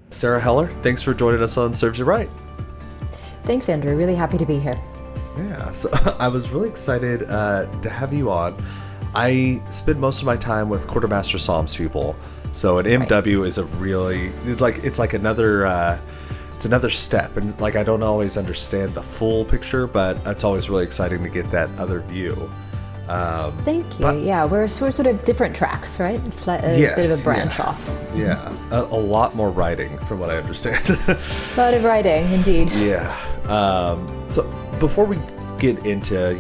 Sarah Heller, thanks for joining us on Serves You Right. Thanks, Andrew. Really happy to be here. Yeah, so I was really excited to have you on. I spend most of my time with quartermaster Psalms people, so an Right. MW is a really it's like another step, and like I don't always understand the full picture, but it's always really exciting to get that other view. Thank you. But Yeah, we're sort of different tracks, right? It's like a bit of yes, a branch yeah, off. yeah, a lot more writing from what I understand. A lot of writing, indeed. Yeah. So before we get into,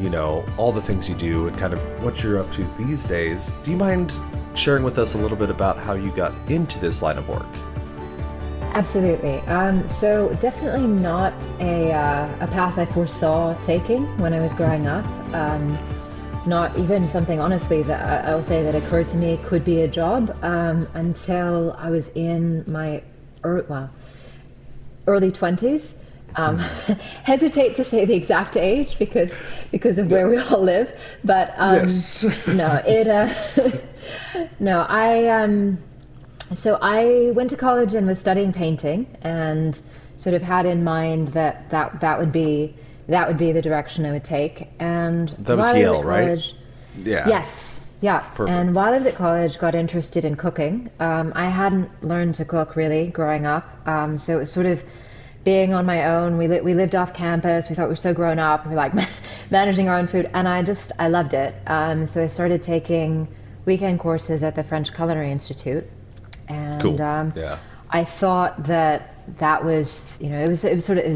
all the things you do and kind of what you're up to these days, do you mind sharing with us a little bit about how you got into this line of work? Absolutely. So definitely not a path I foresaw taking when I was growing up. Not even something, honestly, that I'll say that occurred to me could be a job until I was in my early 20s. Hesitate to say the exact age because of where we all live, but Yes. no, it no, so I went to college and was studying painting and sort of had in mind that would be the direction I would take. And That was while I was Yale, at right? college, Yeah. yes, yeah. Perfect. And while I was at college, got interested in cooking. I hadn't learned to cook really growing up, so it was sort of being on my own. We lived off campus. We thought we were so grown up. We were like managing our own food, and I loved it. So I started taking weekend courses at the French Culinary Institute, and Cool. Yeah. I thought that was, it was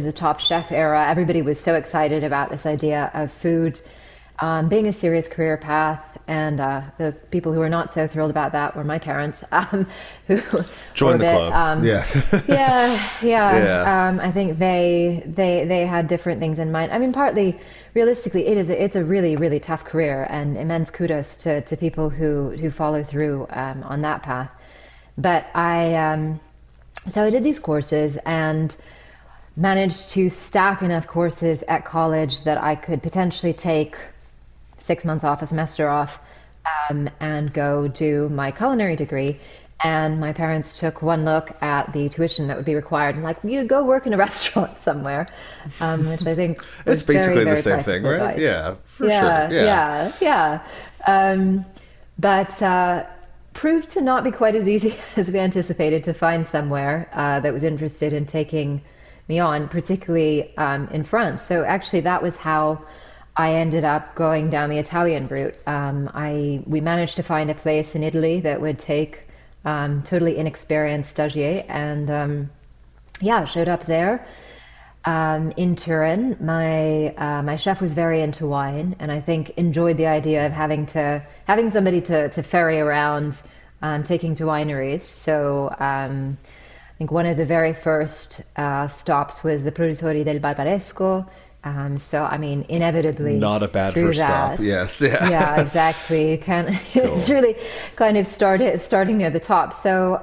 the Top Chef era. Everybody was so excited about this idea of food being a serious career path. And the people who were not so thrilled about that were my parents, who were Join a the bit, club. Yeah. yeah. Yeah. I think they had different things in mind. I mean, partly, realistically, it's a really really tough career, and immense kudos to people who follow through on that path. But so I did these courses and managed to stack enough courses at college that I could potentially take 6 months off, a semester off, and go do my culinary degree. And my parents took one look at the tuition that would be required and like, you go work in a restaurant somewhere, which I think It's was very, basically the very same thing, practical right? advice. Yeah, for sure. Yeah, Yeah. yeah. But proved to not be quite as easy as we anticipated to find somewhere that was interested in taking me on, particularly in France. So actually, that was how I ended up going down the Italian route. We managed to find a place in Italy that would take totally inexperienced stagiaire, and yeah, showed up there in Turin. My chef was very into wine, and I think enjoyed the idea of having somebody to ferry around, taking to wineries. So I think one of the very first stops was the Produttori del Barbaresco. So I mean, inevitably Not a bad through first stop. that, Yes. Yeah. yeah, exactly. You can it's Cool. really kind of starting near the top. So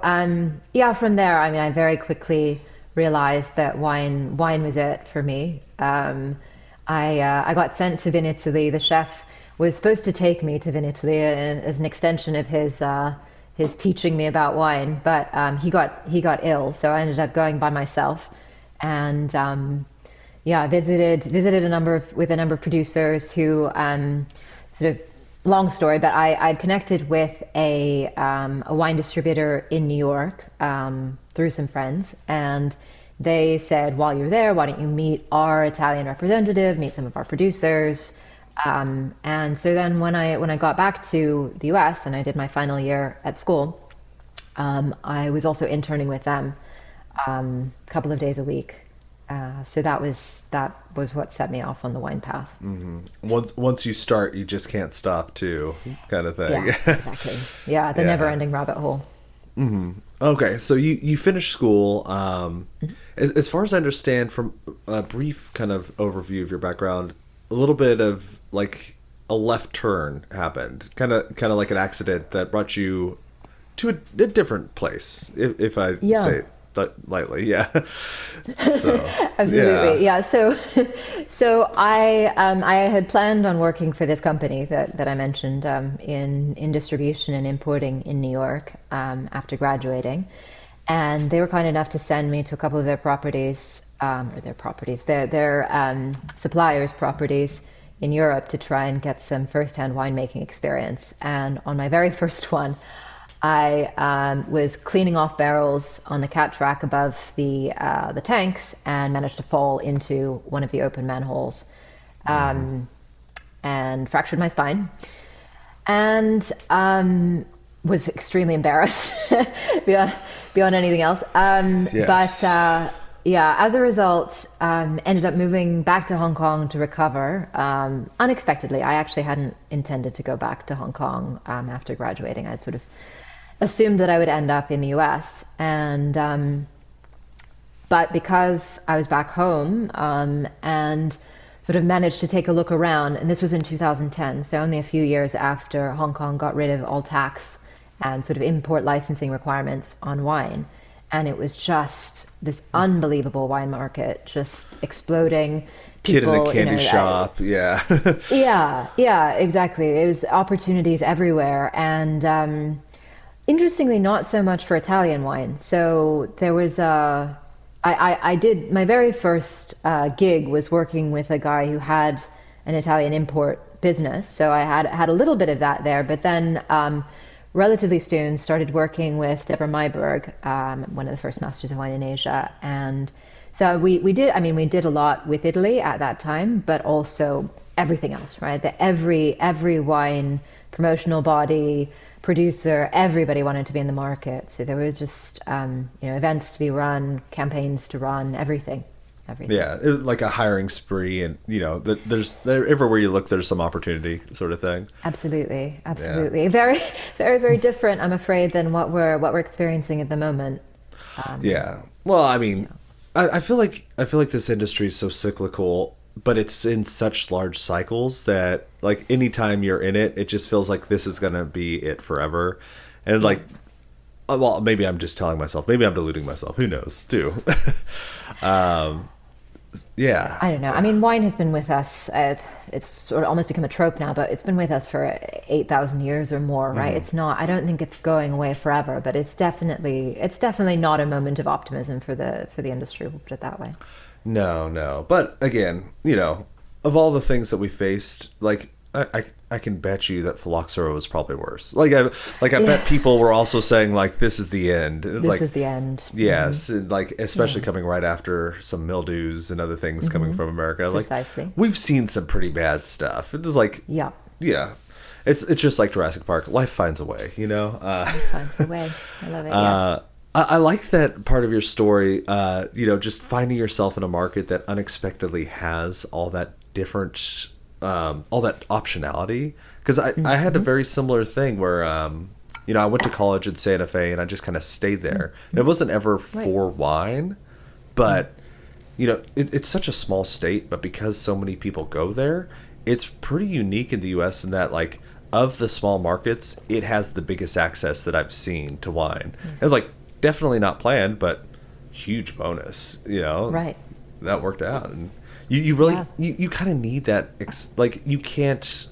yeah, from there, I mean, I very quickly realized that wine was it for me. I got sent to Vinitaly. The chef was supposed to take me to Vinitaly as an extension of his teaching me about wine, but he got ill, so I ended up going by myself, and yeah, I visited with a number of producers who sort of long story, but I'd connected with a wine distributor in New York through some friends, and they said, while you're there, why don't you meet our Italian representative, meet some of our producers. And so then when I got back to the US and I did my final year at school, I was also interning with them a couple of days a week. So that was what set me off on the wine path. Once you start, you just can't stop too, kind of thing. Yeah, exactly. Yeah, the Yeah. never-ending rabbit hole. Okay, so you finished school. As far as I understand from a brief kind of overview of your background, a little bit of like a left turn happened, kind of like an accident that brought you to a different place, if I Yeah. say it lightly. Yeah. So Absolutely, yeah. yeah. So I had planned on working for this company that I mentioned in distribution and importing in New York after graduating, and they were kind enough to send me to a couple of their properties, or their properties, their suppliers' properties in Europe to try and get some first-hand winemaking experience. And on my very first one, I was cleaning off barrels on the cat track above the tanks and managed to fall into one of the open manholes, and fractured my spine. And was extremely embarrassed beyond anything else. Yes. But yeah, as a result, ended up moving back to Hong Kong to recover unexpectedly. I actually hadn't intended to go back to Hong Kong after graduating. I'd sort of assumed that I would end up in the US. And but because I was back home and sort of managed to take a look around, and this was in 2010, so only a few years after Hong Kong got rid of all tax and sort of import licensing requirements on wine. And it was just this unbelievable wine market, just exploding. Kid in a People, candy shop. Yeah. yeah, exactly. It was opportunities everywhere. And interestingly, not so much for Italian wine. So there was I did my very first gig was working with a guy who had an Italian import business. So I had a little bit of that there, but then relatively soon started working with Deborah Mayberg, one of the first masters of wine in Asia. And so we did a lot with Italy at that time, but also everything else, right? That every wine promotional body, producer, everybody wanted to be in the market. So there were just events to be run, campaigns to run, everything. Yeah, like a hiring spree, and everywhere you look, there's some opportunity, sort of thing. Absolutely. Yeah. Very, very, very different, I'm afraid, than what we're experiencing at the moment. Yeah. Well, I mean, I feel like this industry is so cyclical, but it's in such large cycles that like anytime you're in it, it just feels like this is gonna be it forever, and like. Well, maybe I'm just telling myself. Maybe I'm deluding myself. Who knows, too? Yeah. I don't know. I mean, wine has been with us. It's sort of almost become a trope now, but it's been with us for 8,000 years or more, right? It's not. I don't think it's going away forever, but it's definitely not a moment of optimism for the industry. We'll put it that way. No, no. But again, of all the things that we faced, like I can bet you that phylloxera was probably worse. I bet people were also saying like this is the end. It's This is the end. yes, and like especially coming right after some mildews and other things coming from America. Like Precisely. we've seen some pretty bad stuff. It was like Yeah. yeah, it's just like Jurassic Park. Life finds a way, Finds a way. I love it. Yes. I like that part of your story. Just finding yourself in a market that unexpectedly has all that different. All that optionality, because I had a very similar thing where I went to college in Santa Fe and I just kind of stayed there, and it wasn't ever for wine, but it's such a small state, but because so many people go there, it's pretty unique in the US in that like of the small markets, it has the biggest access that I've seen to wine. And like definitely not planned, but huge bonus, Right. that worked out. And you really Yeah. you kind of need that like you can't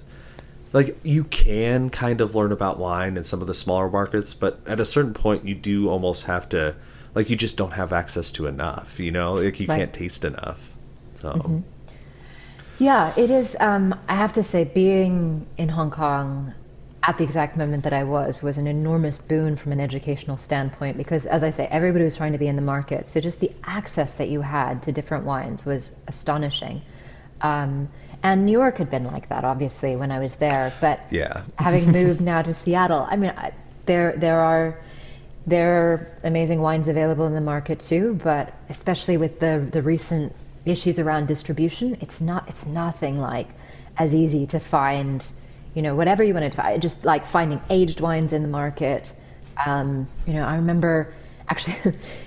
like you can kind of learn about wine in some of the smaller markets, but at a certain point you do almost have to like you just don't have access to enough, like you Right. can't taste enough. So Yeah, it is. I have to say, being in Hong Kong at the exact moment that I was an enormous boon from an educational standpoint because, as I say, everybody was trying to be in the market. So just the access that you had to different wines was astonishing. And New York had been like that, obviously, when I was there. But yeah. having moved now to Seattle, I mean, there are amazing wines available in the market too. But especially with the recent issues around distribution, it's nothing like as easy to find. Whatever you wanted to find, just like finding aged wines in the market. I remember actually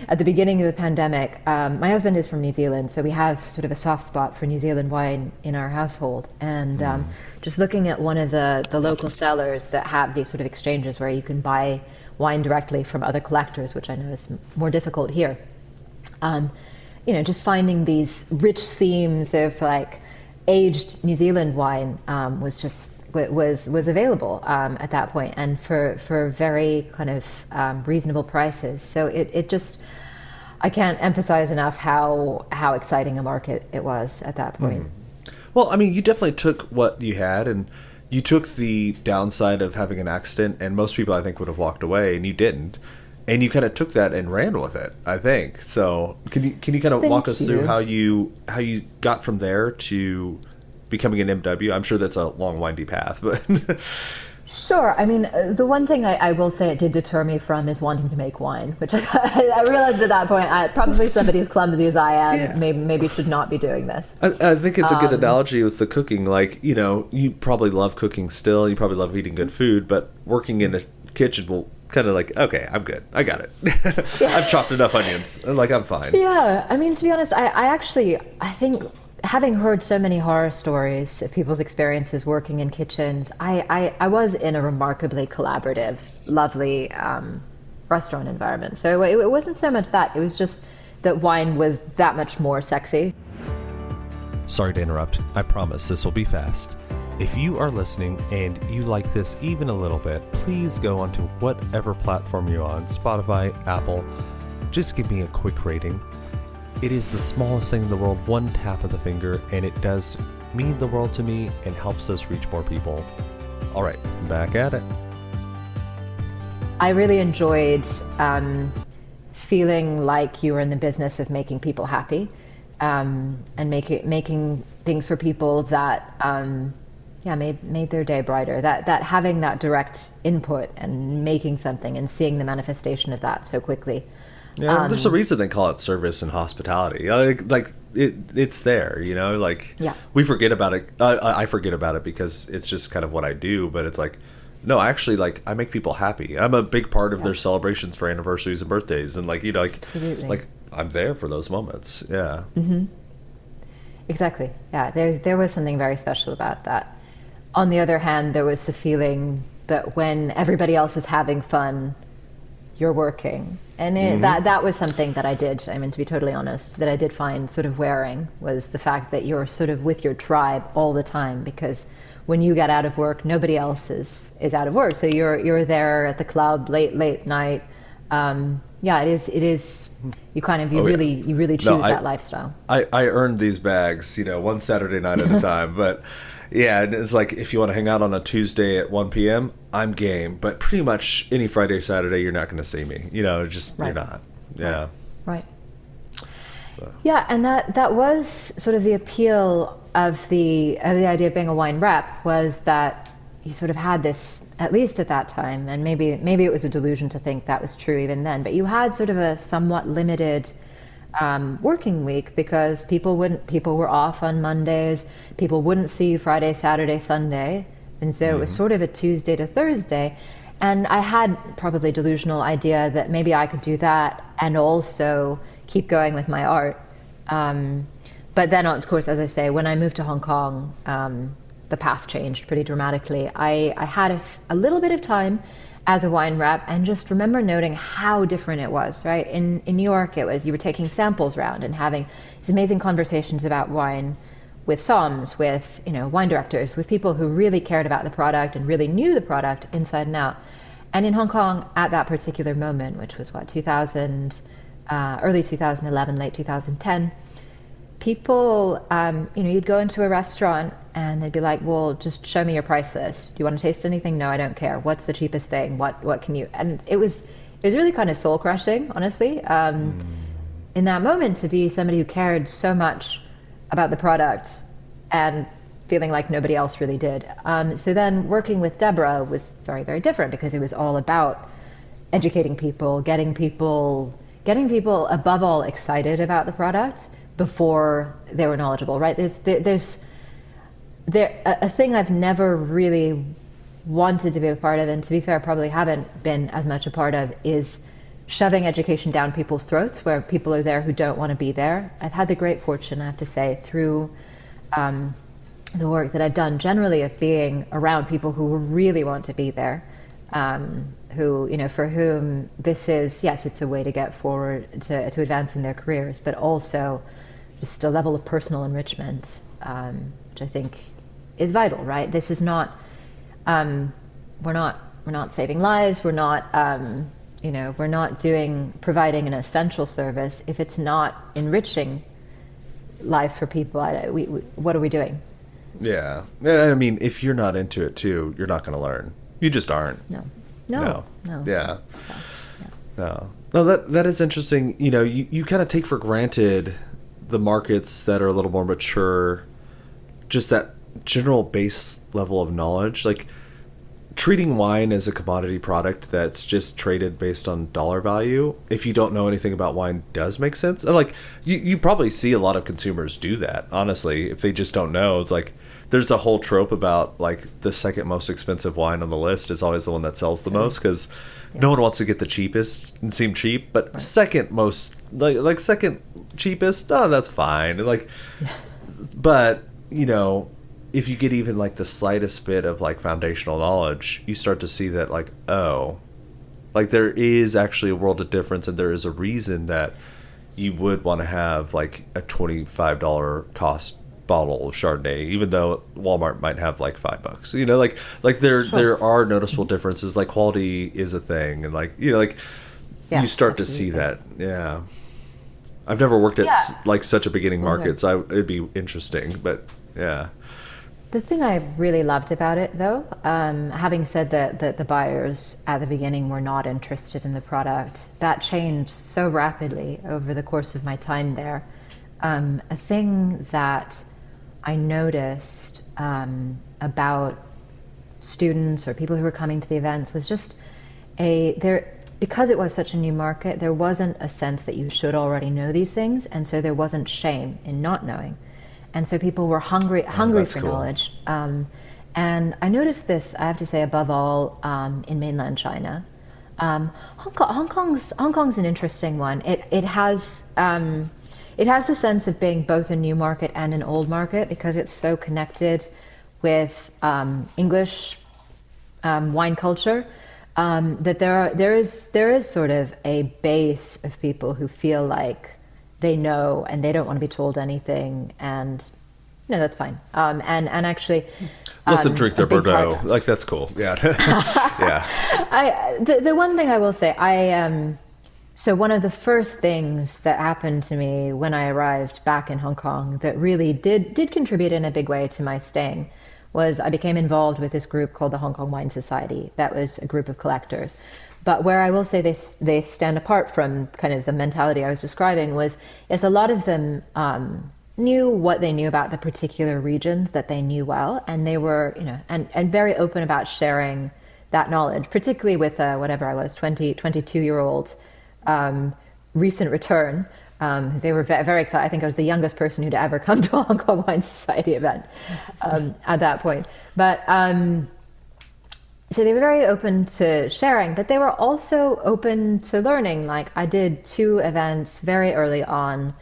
at the beginning of the pandemic, my husband is from New Zealand, so we have sort of a soft spot for New Zealand wine in our household. And just looking at one of the local sellers that have these sort of exchanges where you can buy wine directly from other collectors, which I know is more difficult here. Just finding these rich seams of like aged New Zealand wine was just was available at that point, and for very kind of reasonable prices. So it just, I can't emphasize enough how exciting a market it was at that point. Well, I mean, you definitely took what you had, and you took the downside of having an accident, and most people, I think, would have walked away, and you didn't. And you kind of took that and ran with it, I think. So, can you kind of walk Thank us through you. how you got from there to becoming an MW? I'm sure that's a long, windy path, but Sure. I mean, the one thing I will say it did deter me from is wanting to make wine, which I realized at that point, probably somebody as clumsy as I am, yeah. maybe should not be doing this. I think it's a good analogy with the cooking. Like, you probably love cooking still. You probably love eating good food, but working in a kitchen will kind of like, okay, I'm good. I got it. I've chopped enough onions. Like, I'm fine. Yeah, I mean, to be honest, I think having heard so many horror stories of people's experiences working in kitchens, I was in a remarkably collaborative, lovely restaurant environment. So it wasn't so much that, it was just that wine was that much more sexy. Sorry to interrupt. I promise this will be fast. If you are listening and you like this even a little bit, please go onto whatever platform you're on, Spotify, Apple. Just give me a quick rating. It is the smallest thing in the world, one tap of the finger, and it does mean the world to me and helps us reach more people. All right, back at it. I really enjoyed feeling like you were in the business of making people happy, and making things for people that made their day brighter. That having that direct input and making something and seeing the manifestation of that so quickly. Yeah, there's a reason they call it service and hospitality. It's there, like Yeah. we forget about it. I forget about it because it's just kind of what I do, but it's like, no, actually, like, I make people happy. I'm a big part of their celebrations for anniversaries and birthdays, and Absolutely. like I'm there for those moments. Yeah. Exactly. Yeah, there was something very special about that. On the other hand, there was the feeling that when everybody else is having fun, you're working. And that was something that I did, I mean, to be totally honest, that I did find sort of wearing, was the fact that you're sort of with your tribe all the time, because when you get out of work, nobody else is out of work. So you're there at the club late night. It is. You kind of you really choose that lifestyle. I earned these bags, one Saturday night at a time. But yeah, it's like, if you want to hang out on a Tuesday at 1 p.m., I'm game. But pretty much any Friday, Saturday, you're not going to see me. Just Right. You're not. Yeah. Right. Yeah, and that was sort of the appeal of the idea of being a wine rep, was that you sort of had this, at least at that time, and maybe it was a delusion to think that was true even then, but you had sort of a somewhat limited working week, because people were off on Mondays, people wouldn't see you Friday, Saturday, Sunday, and so it was sort of a Tuesday to Thursday. And I had probably delusional idea that maybe I could do that and also keep going with my art. But then, of course, as I say, when I moved to Hong Kong, the path changed pretty dramatically. I had a little bit of time as a wine rep, and just remember noting how different it was, right? In New York, it was, you were taking samples around and having these amazing conversations about wine with somms, with wine directors, with people who really cared about the product and really knew the product inside and out. And in Hong Kong, at that particular moment, which was 2000, early 2011, late 2010, people, you'd go into a restaurant and they'd be like, well, just show me your price list. Do you want to taste anything? No, I don't care. What's the cheapest thing? What can you? And it was really kind of soul crushing, honestly. In that moment, to be somebody who cared so much about the product and feeling like nobody else really did. So then working with Deborah was very, very different, because it was all about educating people, getting people above all excited about the product before they were knowledgeable, right? There's a thing I've never really wanted to be a part of, and to be fair, probably haven't been as much a part of, is shoving education down people's throats where people are there who don't want to be there. I've had the great fortune, I have to say, through the work that I've done generally, of being around people who really want to be there, who, for whom this is, yes, it's a way to get forward, to advance in their careers, but also just a level of personal enrichment, which I think is vital, right? This is not we're not we're not saving lives. We're not we're not doing providing an essential service if it's not enriching life for people. What are we doing? Yeah. I mean, if you're not into it too, you're not going to learn. You just aren't. No, No. no. Yeah. So, yeah. No. No, that is interesting. You kind of take for granted the markets that are a little more mature, just that general base level of knowledge. Like treating wine as a commodity product that's just traded based on dollar value, if you don't know anything about wine, does make sense. And like you probably see a lot of consumers do that, honestly, if they just don't know. It's like there's the whole trope about like the second most expensive wine on the list is always the one that sells the most because no one wants to get the cheapest and seem cheap, but second most like second cheapest, oh, that's fine. And like but if you get even like the slightest bit of like foundational knowledge, you start to see that like, oh, like there is actually a world of difference, and there is a reason that you would want to have like a $25 cost bottle of Chardonnay, even though Walmart might have like $5. Like there are noticeable differences. Like quality is a thing, and like like Yeah, you start to see absolutely. that. Yeah, I've never worked at Yeah. like such a beginning Okay. market, so it'd be interesting. But yeah. The thing I really loved about it, though, having said that the buyers at the beginning were not interested in the product, that changed so rapidly over the course of my time there. A thing that I noticed about students or people who were coming to the events was just there because it was such a new market. There wasn't a sense that you should already know these things, and so there wasn't shame in not knowing. And so people were hungry That's for cool. knowledge. And I noticed this, I have to say, above all, in mainland China. Hong Kong's an interesting one. It has the sense of being both a new market and an old market because it's so connected with English wine culture, that there is sort of a base of people who feel like they know and they don't want to be told anything, and that's fine. And actually, Let them drink a their big Bordeaux. part. Like that's cool. Yeah. Yeah. The one thing I will say, so one of the first things that happened to me when I arrived back in Hong Kong that really did contribute in a big way to my staying was I became involved with this group called the Hong Kong Wine Society. That was a group of collectors. But where I will say they stand apart from kind of the mentality I was describing was is a lot of them knew what they knew about the particular regions that they knew well, and they were and very open about sharing that knowledge, particularly with whatever I was 22-year-old recent return. They were very excited. I think I was the youngest person who'd ever come to a Hong Kong Wine Society event at that point. But so they were very open to sharing, but they were also open to learning. Like I did 2 events very early on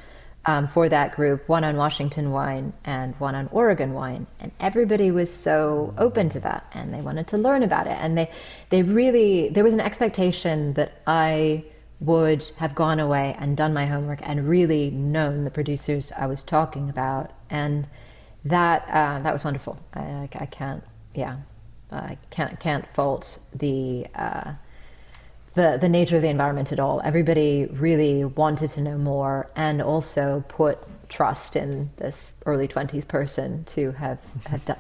for that group, one on Washington wine and one on Oregon wine. And everybody was so open to that, and they wanted to learn about it. And they really, there was an expectation that I would have gone away and done my homework and really known the producers I was talking about. And that was wonderful. I can't, yeah. I can't fault the nature of the environment at all. Everybody really wanted to know more, and also put trust in this early 20s person to have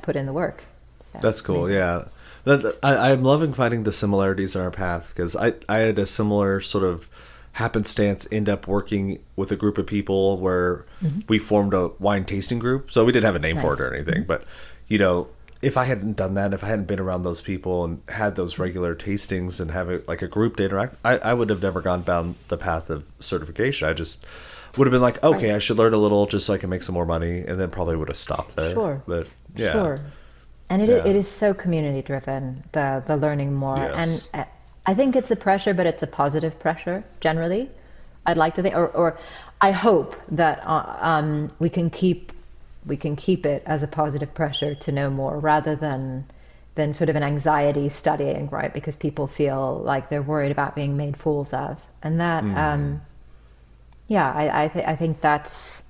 put in the work. So, That's cool. amazing. Yeah. I'm loving finding the similarities in our path because I had a similar sort of happenstance end up working with a group of people where we formed a wine tasting group. So we didn't have a name for it Nice. or anything, but if I hadn't done that, if I hadn't been around those people and had those regular tastings and have like a group to interact, I would have never gone down the path of certification. I just would have been like, okay, Right. I should learn a little just so I can make some more money, and then probably would have stopped there. Sure. But yeah, Sure. And yeah, it is so community driven, the learning more. yes, And I think it's a pressure, but it's a positive pressure generally. I'd like to think, or I hope that we can keep it as a positive pressure to know more rather than sort of an anxiety studying, right? Because people feel like they're worried about being made fools of. And that, yeah, I think that's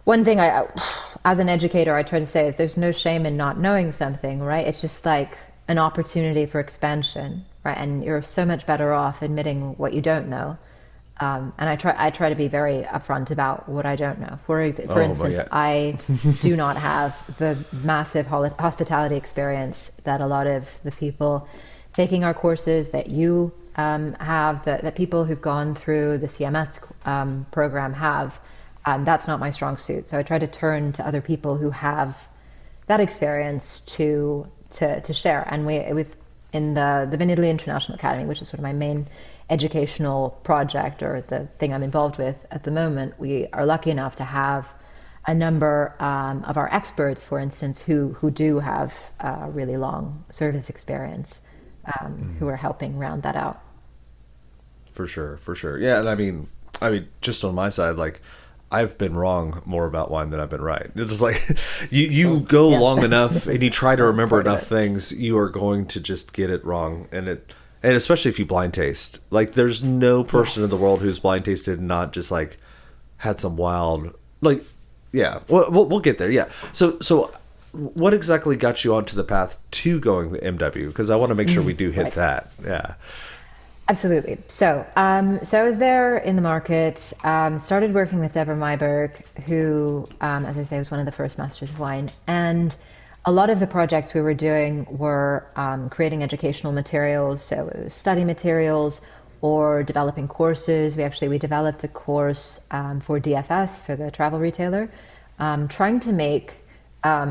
one thing as an educator, I try to say is there's no shame in not knowing something, right? It's just like an opportunity for expansion, right? And you're so much better off admitting what you don't know. And I try to be very upfront about what I don't know. For Oh, but instance, yeah. I do not have the massive hospitality experience that a lot of the people taking our courses that you have, that people who've gone through the CMS program have. That's not my strong suit. So I try to turn to other people who have that experience to share. And we've in the Vinitaly International Academy, which is sort of my main educational project or the thing I'm involved with at the moment, we are lucky enough to have a number of our experts, for instance, who do have really long service experience, who are helping round that out. For sure, for sure. Yeah, and I mean, just on my side, like I've been wrong more about wine than I've been right. It's just like you Well, go yeah, long enough and you try to that's remember part of enough it. things, you are going to just get it wrong, and especially if you blind taste. Like, there's no person in the world who's Yes. blind tasted and not just like had some wild like yeah. We'll get there. Yeah. So what exactly got you onto the path to going to MW? Because I want to make sure we do hit Right. that. Yeah. Absolutely. So I was there in the market, started working with Deborah Myberg, who, as I say, was one of the first masters of wine. And a lot of the projects we were doing were creating educational materials, so it was study materials or developing courses. We developed a course for DFS, for the travel retailer, trying to make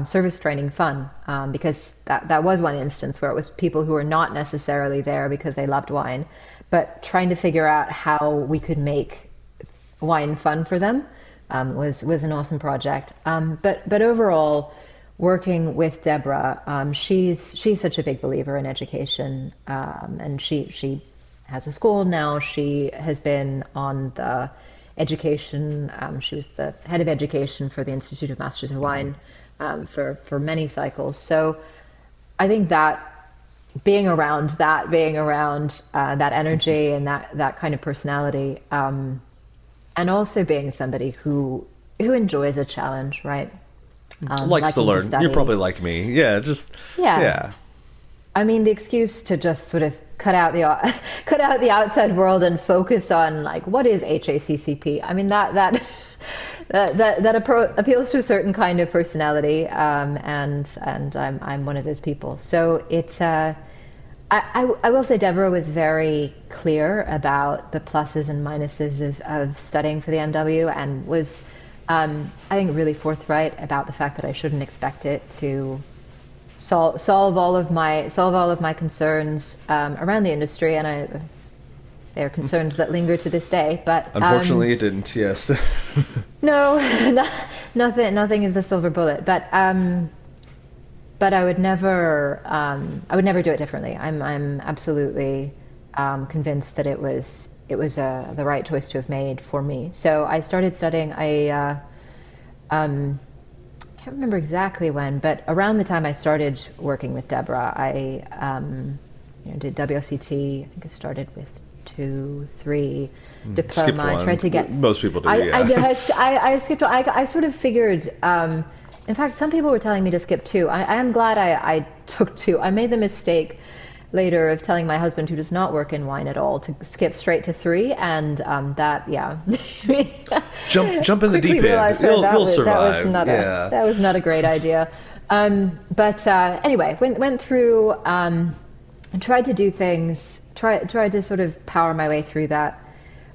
service training fun, because that was one instance where it was people who were not necessarily there because they loved wine, but trying to figure out how we could make wine fun for them, was an awesome project. But overall, working with Deborah, she's such a big believer in education, and she has a school now. She has been on the education. She was the head of education for the Institute of Masters of Wine for many cycles. So I think that being around that energy and that kind of personality, and also being somebody who enjoys a challenge, right? Likes to Liking to learn. You're study. probably like me. Yeah. Just Yeah, yeah. I mean, the excuse to just sort of cut out the cut out the outside world and focus on like what is HACCP. I mean that appeals to a certain kind of personality, and I'm one of those people. So it's I will say Deborah was very clear about the pluses and minuses of studying for the MW, and was I think really forthright about the fact that I shouldn't expect it to solve all of my concerns around the industry, and they are concerns that linger to this day. But Unfortunately, it didn't. Yes. no, no, nothing is the silver bullet. But I would never do it differently. I'm absolutely convinced that it was the right choice to have made for me. So I started studying. Can't remember exactly when, but around the time I started working with Deborah, I did WCT. I think I started with 2, 3 Skipped diploma. I tried to one. get. Most people do. I Yeah. did. I skipped. I sort of figured. In fact, some people were telling me to skip 2. I am glad I took 2. I made the mistake later of telling my husband, who does not work in wine at all, to skip straight to 3, and that, yeah. Jump in the Quickly deep end. realized that You'll that was survive. not Yeah. a great idea. But anyway, went through, and tried to do things, tried to sort of power my way through that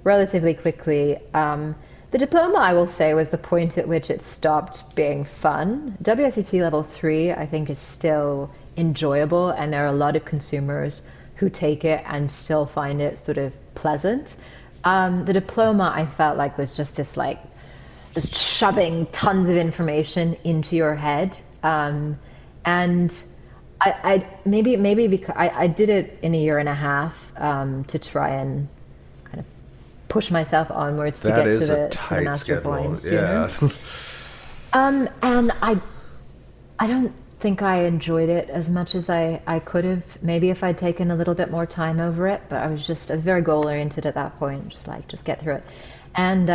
relatively quickly. The diploma, I will say, was the point at which it stopped being fun. WSET level 3, I think, is still enjoyable, and there are a lot of consumers who take it and still find it sort of pleasant. The diploma, I felt like, was just this like just shoving tons of information into your head, and I maybe because I did it in a year and a half, to try and kind of push myself onwards to That get is a to the tight Master of schedule. Wine sooner. Yeah. And I don't think I enjoyed it as much as I could have. Maybe if I'd taken a little bit more time over it, but I was very goal oriented at that point, just get through it. And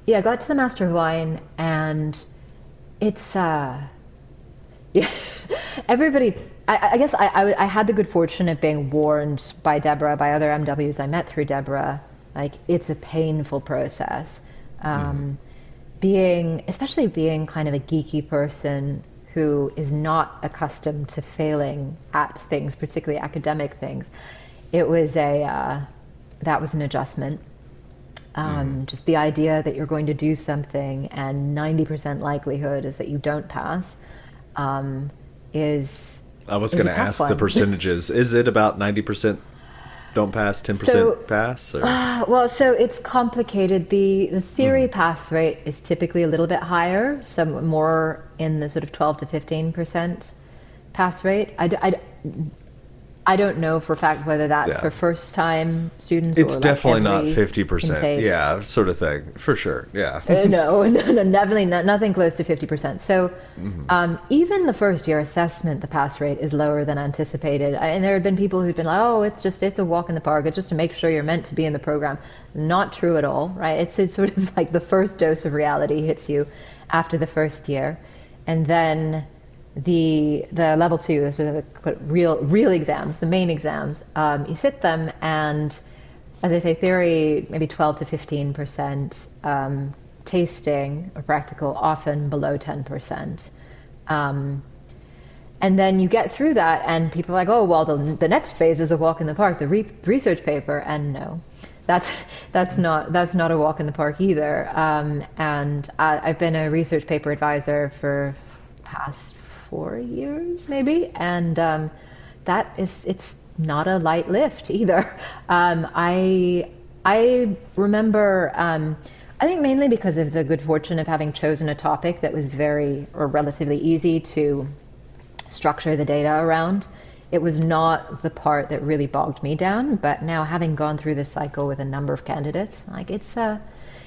yeah, I got to the Master of Wine, and it's yeah, everybody I guess I had the good fortune of being warned by Deborah, by other MWs I met through Deborah, like it's a painful process. Um, especially being kind of a geeky person who is not accustomed to failing at things, particularly academic things, it was that was an adjustment. Just the idea that you're going to do something and 90% likelihood is that you don't pass, is I was is going a to tough ask the one. percentages. Is it about 90% don't pass, So, 10% pass, or? well, so it's complicated. The theory pass rate is typically a little bit higher, some more in the sort of 12 to 15% pass rate. I don't know for a fact whether that's Yeah. for first time students It's or like definitely not every 50%. intake. Yeah, sort of thing. For sure. Yeah. No, no, definitely nothing close to 50%. So even the first year assessment, the pass rate is lower than anticipated. And there had been people who'd been like, oh, it's a walk in the park. It's just to make sure you're meant to be in the program. Not true at all, right? It's sort of like the first dose of reality hits you after the first year. And then the level two, the sort of the real exams, the main exams, you sit them, and as I say, theory maybe 12 to 15%, tasting or practical often below 10%. And then you get through that, and people are like, oh, well, the next phase is a walk in the park, the research paper, and no. That's not a walk in the park either. And I've been a research paper advisor for past 4 years maybe, and it's not a light lift either. I remember, I think mainly because of the good fortune of having chosen a topic that was very or relatively easy to structure the data around. It was not the part that really bogged me down, but now having gone through this cycle with a number of candidates, like it's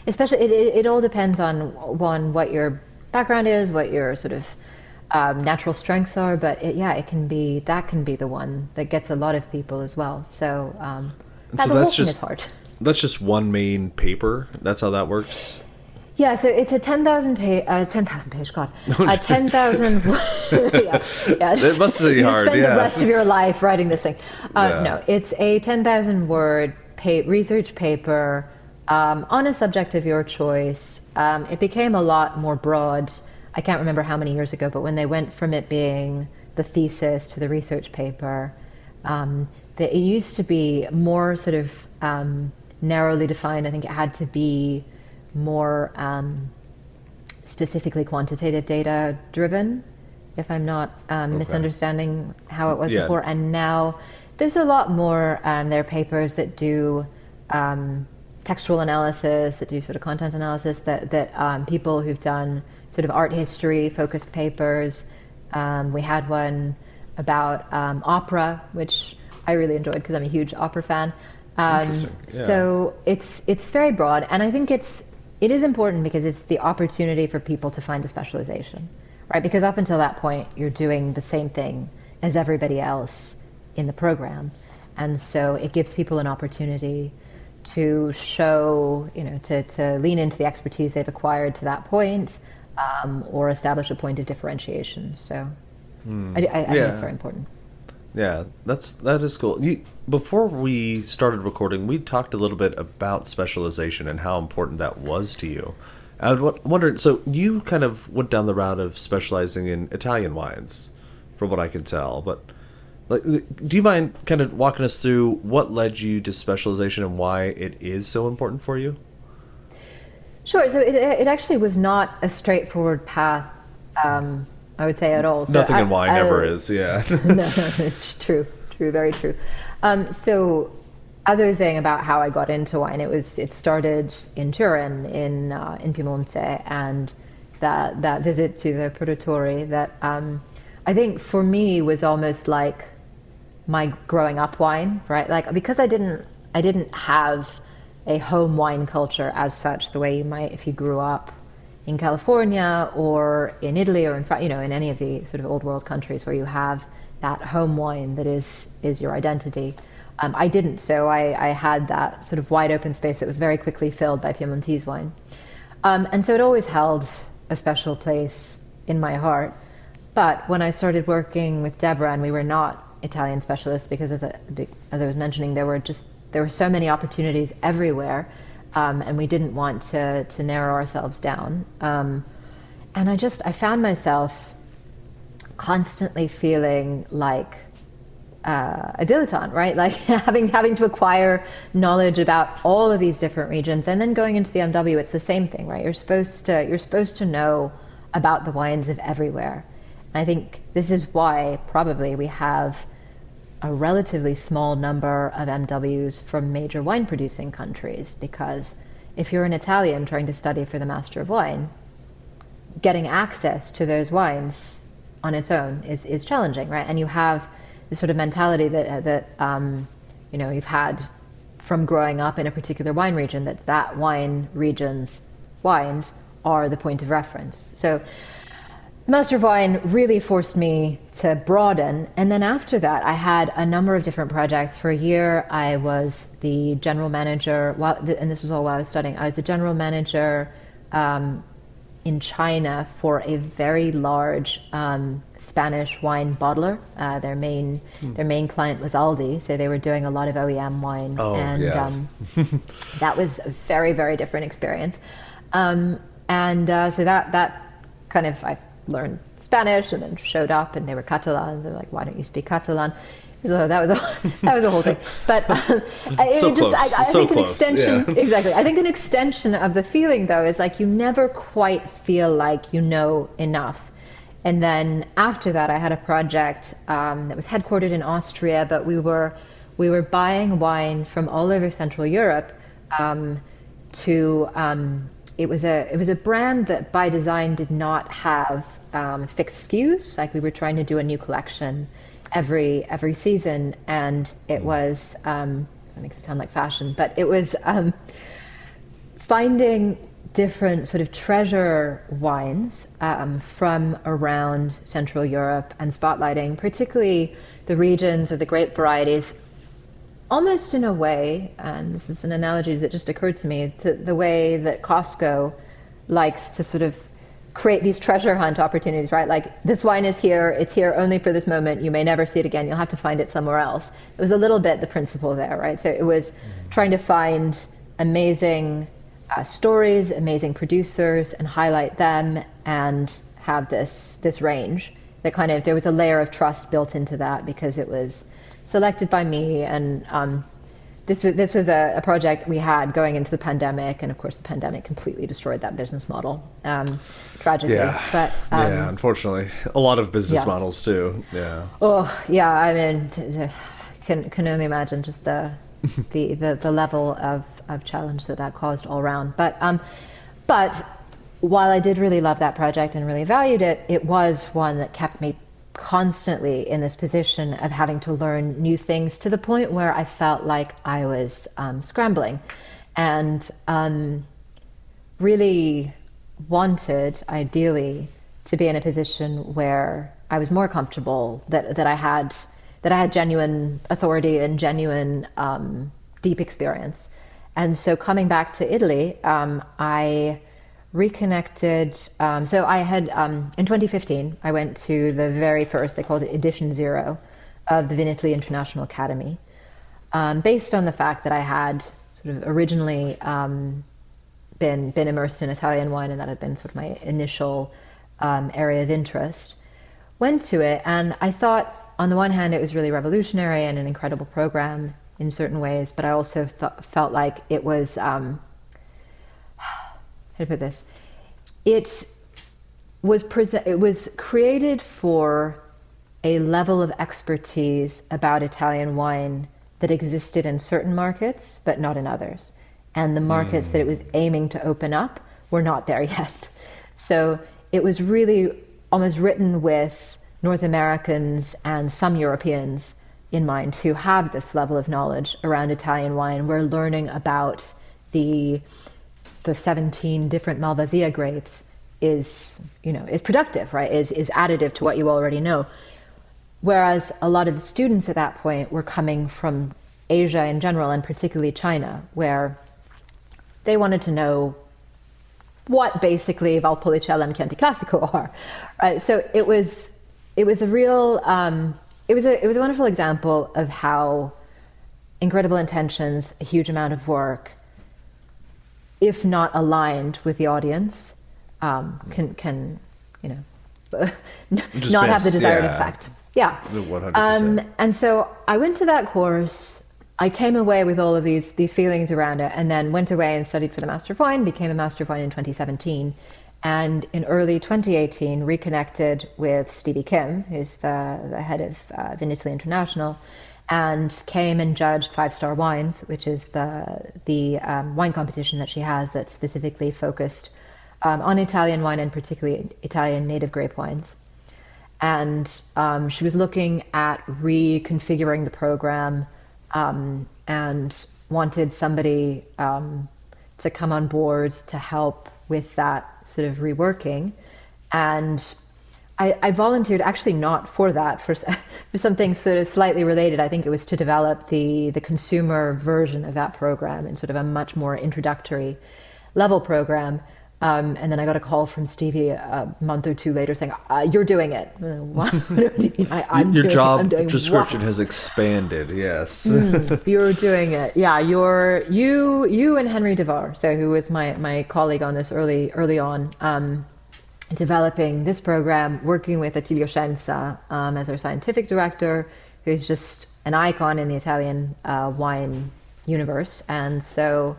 especially it all depends on one what your background is, what your sort of natural strengths are, but it can be the one that gets a lot of people as well. So So the whole thing is hard. that's just one main paper. That's how that works. Yeah, so it's a 10,000 page, 10,000 page, God, 10,000, yeah, yeah. It must be You hard, spend yeah. the rest of your life writing this thing. Yeah. No, it's a 10,000 word research paper on a subject of your choice. It became a lot more broad. I can't remember how many years ago, but when they went from it being the thesis to the research paper, it used to be more sort of narrowly defined. I think it had to be more specifically quantitative data driven, if I'm not misunderstanding how it was Yeah. before. And now there's a lot more, there are papers that do textual analysis, that do sort of content analysis, that people who've done sort of art history focused papers. We had one about opera, which I really enjoyed because I'm a huge opera fan. Interesting. Yeah. So it's very broad, and I think it is important because it's the opportunity for people to find a specialization, right? Because up until that point, you're doing the same thing as everybody else in the program, and so it gives people an opportunity to show, to lean into the expertise they've acquired to that point, or establish a point of differentiation. So I think it's very important. Yeah, that is cool. Before we started recording, we talked a little bit about specialization and how important that was to you. I wondered, so you kind of went down the route of specializing in Italian wines, from what I can tell. But like, do you mind kind of walking us through what led you to specialization and why it is so important for you? Sure. So it actually was not a straightforward path, I would say, at all. So Nothing in wine ever is, yeah. No, it's true, very true. So, as I was saying about how I got into wine, it started in Turin, in Piemonte, and that visit to the produttori that I think for me was almost like my growing up wine, right? Like, because I didn't have a home wine culture as such, the way you might if you grew up in California or in Italy or in any of the sort of old world countries where you have that home wine that is your identity. I didn't, so I had that sort of wide open space that was very quickly filled by Piemontese wine. And so it always held a special place in my heart. But when I started working with Deborah, and we were not Italian specialists because, as I was mentioning, there were so many opportunities everywhere, and we didn't want to narrow ourselves down. And I found myself constantly feeling like a dilettante, right? Like having to acquire knowledge about all of these different regions, and then going into the MW, it's the same thing, right? You're supposed to know about the wines of everywhere. And I think this is why probably we have a relatively small number of MWs from major wine producing countries, because if you're an Italian trying to study for the Master of Wine, getting access to those wines on its own is challenging, right? And you have this sort of mentality that you've had from growing up in a particular wine region, that wine region's wines are the point of reference. So Master of Wine really forced me to broaden. And then after that, I had a number of different projects. For a year, I was the general manager, and this was all while I was studying, I was the general manager in China for a very large Spanish wine bottler. Their main client was Aldi, so they were doing a lot of OEM wine. Oh, and yeah. that was a very, very different experience. So that kind of, I learned Spanish and then showed up, and they were Catalan. They're like, "Why don't you speak Catalan?" So that was a whole thing. But I think an extension, yeah. Exactly. I think an extension of the feeling, though, is like you never quite feel like you know enough. And then after that, I had a project that was headquartered in Austria, but we were buying wine from all over Central Europe It was a brand that by design did not have fixed SKUs. Like, we were trying to do a new collection every season, and it was that makes it sound like fashion, but it was finding different sort of treasure wines from around Central Europe and spotlighting particularly the regions or the grape varieties, almost in a way, and this is an analogy that just occurred to me, the way that Costco likes to sort of create these treasure hunt opportunities, right? Like, this wine is here, it's here only for this moment, you may never see it again, you'll have to find it somewhere else. It was a little bit the principle there, right? So it was trying to find amazing stories, amazing producers, and highlight them, and have this range that kind of, there was a layer of trust built into that because it was selected by me, and this was a project we had going into the pandemic, and of course the pandemic completely destroyed that business model, tragically. Yeah, but yeah, unfortunately, a lot of business models too. Yeah. Oh yeah, I mean, can only imagine just the level of challenge that caused all around. But while I did really love that project and really valued it, it was one that kept me constantly in this position of having to learn new things, to the point where I felt like I was scrambling, and really wanted, ideally, to be in a position where I was more comfortable, that I had genuine authority and genuine deep experience. And so coming back to Italy, I reconnected. So I had, in 2015, I went to the very first, they called it Edition Zero, of the Vinitaly International Academy, based on the fact that I had sort of originally been immersed in Italian wine, and that had been sort of my initial area of interest. Went to it, and I thought, on the one hand, it was really revolutionary and an incredible program in certain ways, but I also felt like it was, how to put this, it was created for a level of expertise about Italian wine that existed in certain markets, but not in others. And the markets that it was aiming to open up were not there yet. So it was really almost written with North Americans and some Europeans in mind who have this level of knowledge around Italian wine. We're learning about the 17 different Malvasia grapes is productive, right? Is additive to what you already know. Whereas a lot of the students at that point were coming from Asia in general, and particularly China, where they wanted to know what basically Valpolicella and Chianti Classico are, right? So it was it was a real it was a wonderful example of how incredible intentions, a huge amount of work, if not aligned with the audience, can you know Just not have the miss, desired yeah. effect. Yeah. 100%. And so I went to that course. I came away with all of these feelings around it, and then went away and studied for the Master of Wine, became a Master of Wine in 2017, and in early 2018 reconnected with Stevie Kim, who's the head of Vinitaly International, and came and judged Five Star Wines, which is the wine competition that she has that's specifically focused on Italian wine and particularly Italian native grape wines. And she was looking at reconfiguring the program, and wanted somebody to come on board to help with that sort of reworking. And I volunteered, actually not for that, for something sort of slightly related. I think it was to develop the consumer version of that program in sort of a much more introductory level program. And then I got a call from Stevie a month or two later saying, "You're doing it." What do you mean? Your job I'm doing description what? has expanded. Yes. You're doing it. Yeah, you and Henry Devar, so who was my colleague on this early on, developing this program, working with Attilio Scienza as our scientific director, who's just an icon in the Italian wine universe. And so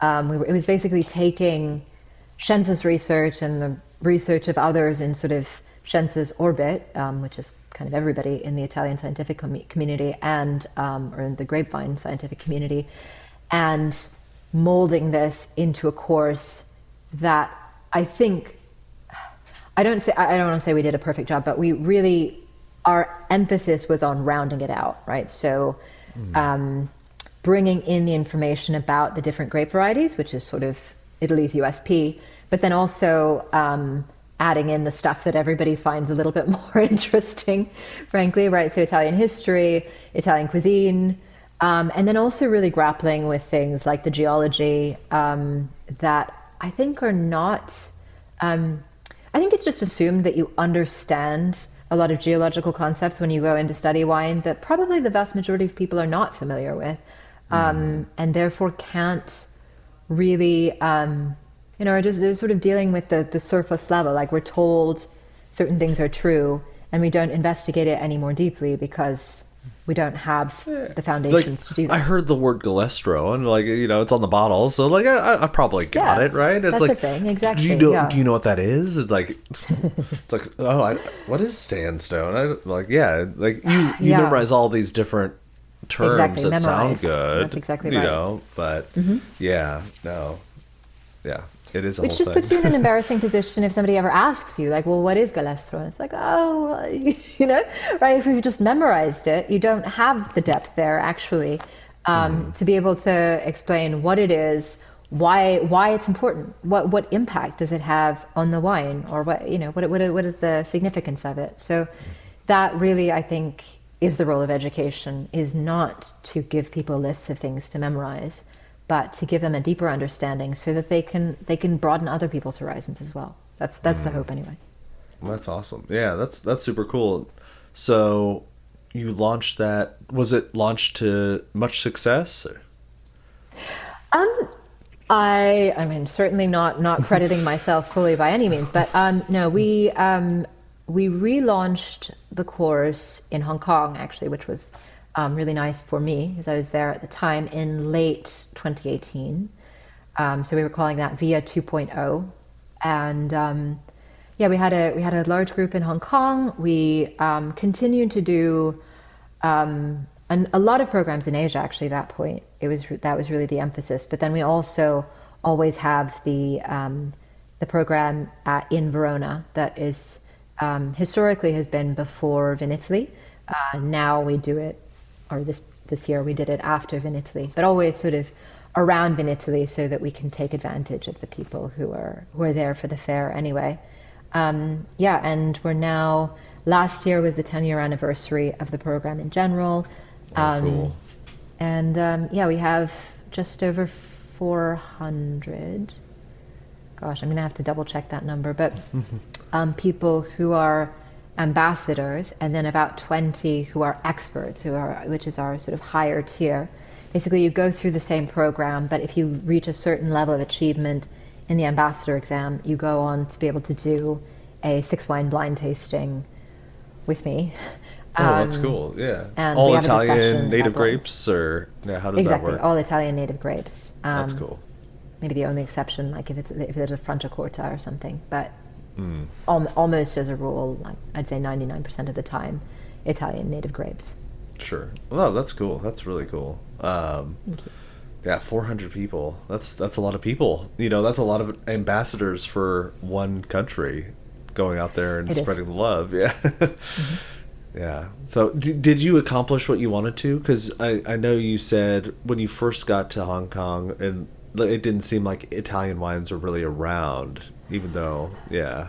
it was basically taking Scienza's research and the research of others in sort of Scienza's orbit, which is kind of everybody in the Italian scientific community and or in the grapevine scientific community, and molding this into a course that I think I don't want to say we did a perfect job, but we really, our emphasis was on rounding it out, right? So bringing in the information about the different grape varieties, which is sort of Italy's USP, but then also adding in the stuff that everybody finds a little bit more interesting, frankly, right? So Italian history, Italian cuisine, and then also really grappling with things like the geology that I think are not, I think it's just assumed that you understand a lot of geological concepts when you go in to study wine that probably the vast majority of people are not familiar with, and therefore can't really, are just sort of dealing with the surface level. Like, we're told certain things are true and we don't investigate it any more deeply because we don't have the foundations to do that. I heard the word galestro and it's on the bottle, so I probably got it right. It's that's like the thing, exactly. Do you know what that is? It's like what is sandstone? You memorize all these different terms that sound good. That's exactly right. But it is a Which whole just thing. puts you in an embarrassing position if somebody ever asks you, like, well, what is galestro? It's like, right? If you've just memorized it, you don't have the depth there, actually, to be able to explain what it is, why it's important, what impact does it have on the wine, or what is the significance of it. So that really, I think, is the role of education, is not to give people lists of things to memorize, but to give them a deeper understanding so that they can broaden other people's horizons as well. That's the hope, anyway. That's awesome. Yeah, that's super cool. So you launched that. Was it launched to much success? I mean, certainly not crediting myself fully by any means, but no, we relaunched the course in Hong Kong, actually, which was really nice for me because I was there at the time in late 2018. So we were calling that VIA 2.0. And we had a large group in Hong Kong. We continued to do a lot of programs in Asia, actually, at that point. That was really the emphasis. But then we also always have the program in Verona that is historically has been before Vinitaly. Now we do it, or this year we did it after Vinitaly, but always sort of around Vinitaly so that we can take advantage of the people who are there for the fair anyway. And we're now, last year was the 10-year anniversary of the program in general. Cool. And we have just over 400, gosh, I'm gonna have to double check that number, but people who are ambassadors, and then about 20 who are experts, which is our sort of higher tier. Basically, you go through the same program, but if you reach a certain level of achievement in the ambassador exam, you go on to be able to do a six wine blind tasting with me. Oh, that's cool. Yeah. And we All have a Italian discussion native about blends. grapes, or yeah, how does that Exactly, work? all Italian native grapes. That's cool. Maybe the only exception, like if there's a Franciacorta or something, but almost as a rule, like I'd say 99% of the time, Italian native grapes. Sure. Oh, that's cool. That's really cool. Thank you. Yeah, 400 people. That's a lot of people. That's a lot of ambassadors for one country going out there and It is. spreading the love. Yeah. Yeah. So, did you accomplish what you wanted to? Because I know you said when you first got to Hong Kong, and it didn't seem like Italian wines were really around, even though, yeah.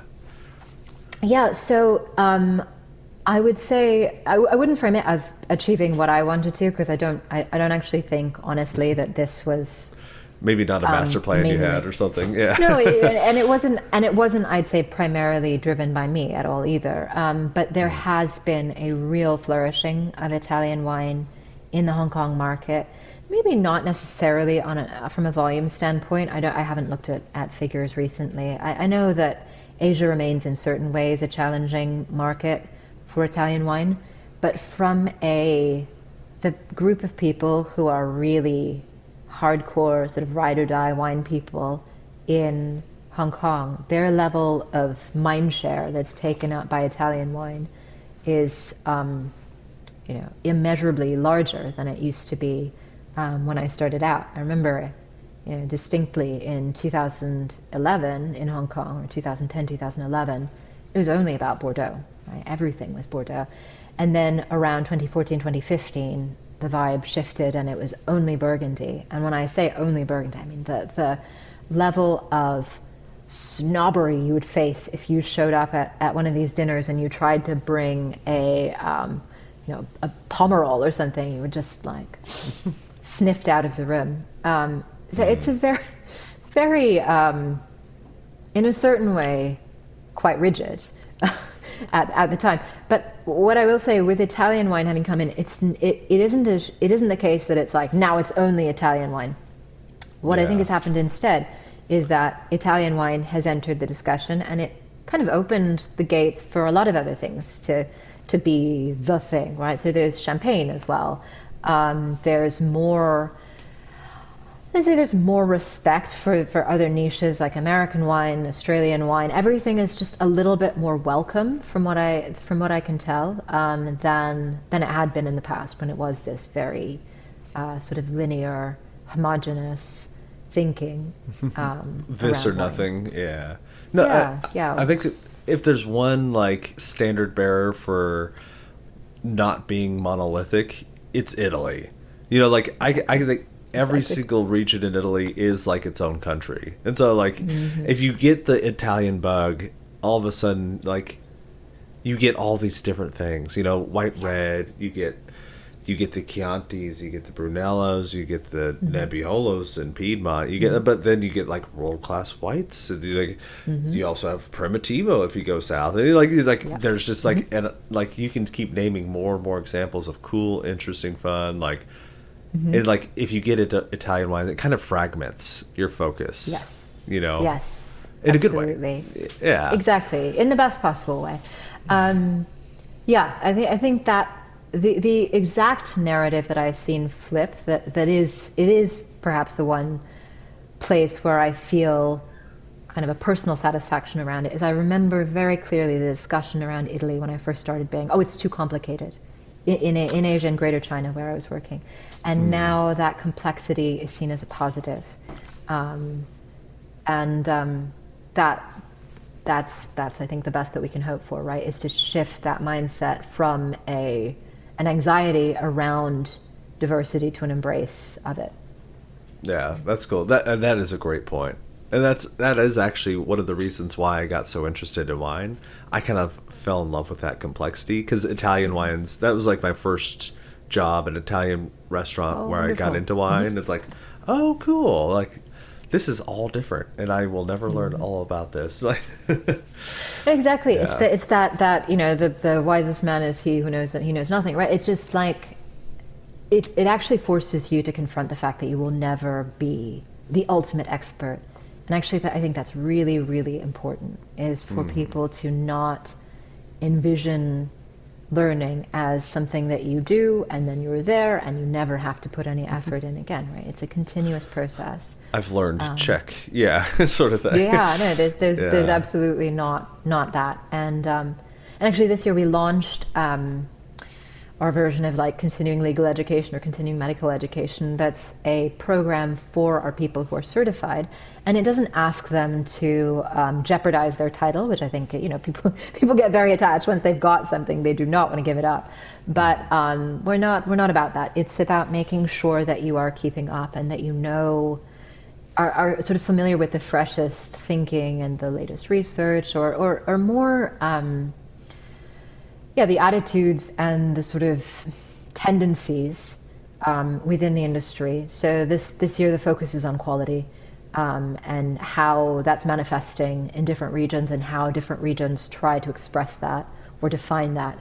Yeah, so I would say I wouldn't frame it as achieving what I wanted to because I don't actually think honestly that this was Maybe not a master plan you mainly. had or something. Yeah. No, and it wasn't. I'd say primarily driven by me at all either. But there has been a real flourishing of Italian wine in the Hong Kong market. Maybe not necessarily from a volume standpoint. I haven't looked at figures recently. I know that Asia remains in certain ways a challenging market for Italian wine, but from the group of people who are really hardcore sort of ride or die wine people in Hong Kong, their level of mind share that's taken up by Italian wine is immeasurably larger than it used to be when I started out. I remember distinctly in 2011 in Hong Kong, or 2010, 2011, it was only about Bordeaux, right? Everything was Bordeaux. And then around 2014, 2015, the vibe shifted and it was only Burgundy. And when I say only Burgundy, I mean the level of snobbery you would face if you showed up at one of these dinners and you tried to bring a Pomerol or something, you were just like sniffed out of the room. So it's a very, very, in a certain way, quite rigid at the time. But what I will say with Italian wine having come in, it isn't the case that it's like now it's only Italian wine. What I think Yeah. has happened instead is that Italian wine has entered the discussion and it kind of opened the gates for a lot of other things to be the thing, right? So there's champagne as well. There's more. I'd say there's more respect for other niches like American wine, Australian wine. Everything is just a little bit more welcome from what I can tell than it had been in the past when it was this very sort of linear, homogenous thinking. This or around wine. nothing. Yeah. No, Yeah, yeah. I think if there's one like standard bearer for not being monolithic, it's Italy. Like I think every Exactly. single region in Italy is like its own country. And so like if you get the Italian bug, all of a sudden like you get all these different things. White red, you get the Chiantis, you get the Brunellos, you get the Nebbiolos in Piedmont. But then you get like world class whites. And you also have Primitivo if you go south. And Yeah. there's just like and like you can keep naming more and more examples of cool, interesting, fun. And like if you get into Italian wine, it kind of fragments your focus. Yes. Yes. In Absolutely. a good way. Yeah. Exactly. In the best possible way. Yeah, I think that the exact narrative that I've seen flip it is perhaps the one place where I feel kind of a personal satisfaction around it is I remember very clearly the discussion around Italy when I first started being, oh, it's too complicated in Asia and Greater China where I was working. And now that complexity is seen as a positive. That's I think the best that we can hope for, right? Is to shift that mindset from an anxiety around diversity to an embrace of it. Yeah, that's cool. That is a great point. And that is actually one of the reasons why I got so interested in wine. I kind of fell in love with that complexity because Italian wines, that was like my first job, an Italian restaurant Oh, where I got wonderful. into wine. It's like, oh, cool. Like this is all different, and I will never learn all about this. Like, Exactly. yeah. It's that the wisest man is he who knows that he knows nothing, right? It's just like it actually forces you to confront the fact that you will never be the ultimate expert. And actually, I think that's really, really important, is for people to not envision learning as something that you do and then you're there and you never have to put any effort in again, right? It's a continuous process. I've learned, check. Yeah, sort of thing. Yeah, no, there's Yeah. absolutely not that. And actually this year we launched our version of like continuing legal education or continuing medical education. That's a program for our people who are certified, and it doesn't ask them to jeopardize their title, which I think people get very attached once they've got something. They do not want to give it up, but we're not about that. It's about making sure that you are keeping up and that are sort of familiar with the freshest thinking and the latest research, or more. Yeah, the attitudes and the sort of tendencies within the industry. So this year the focus is on quality and how that's manifesting in different regions and how different regions try to express that or define that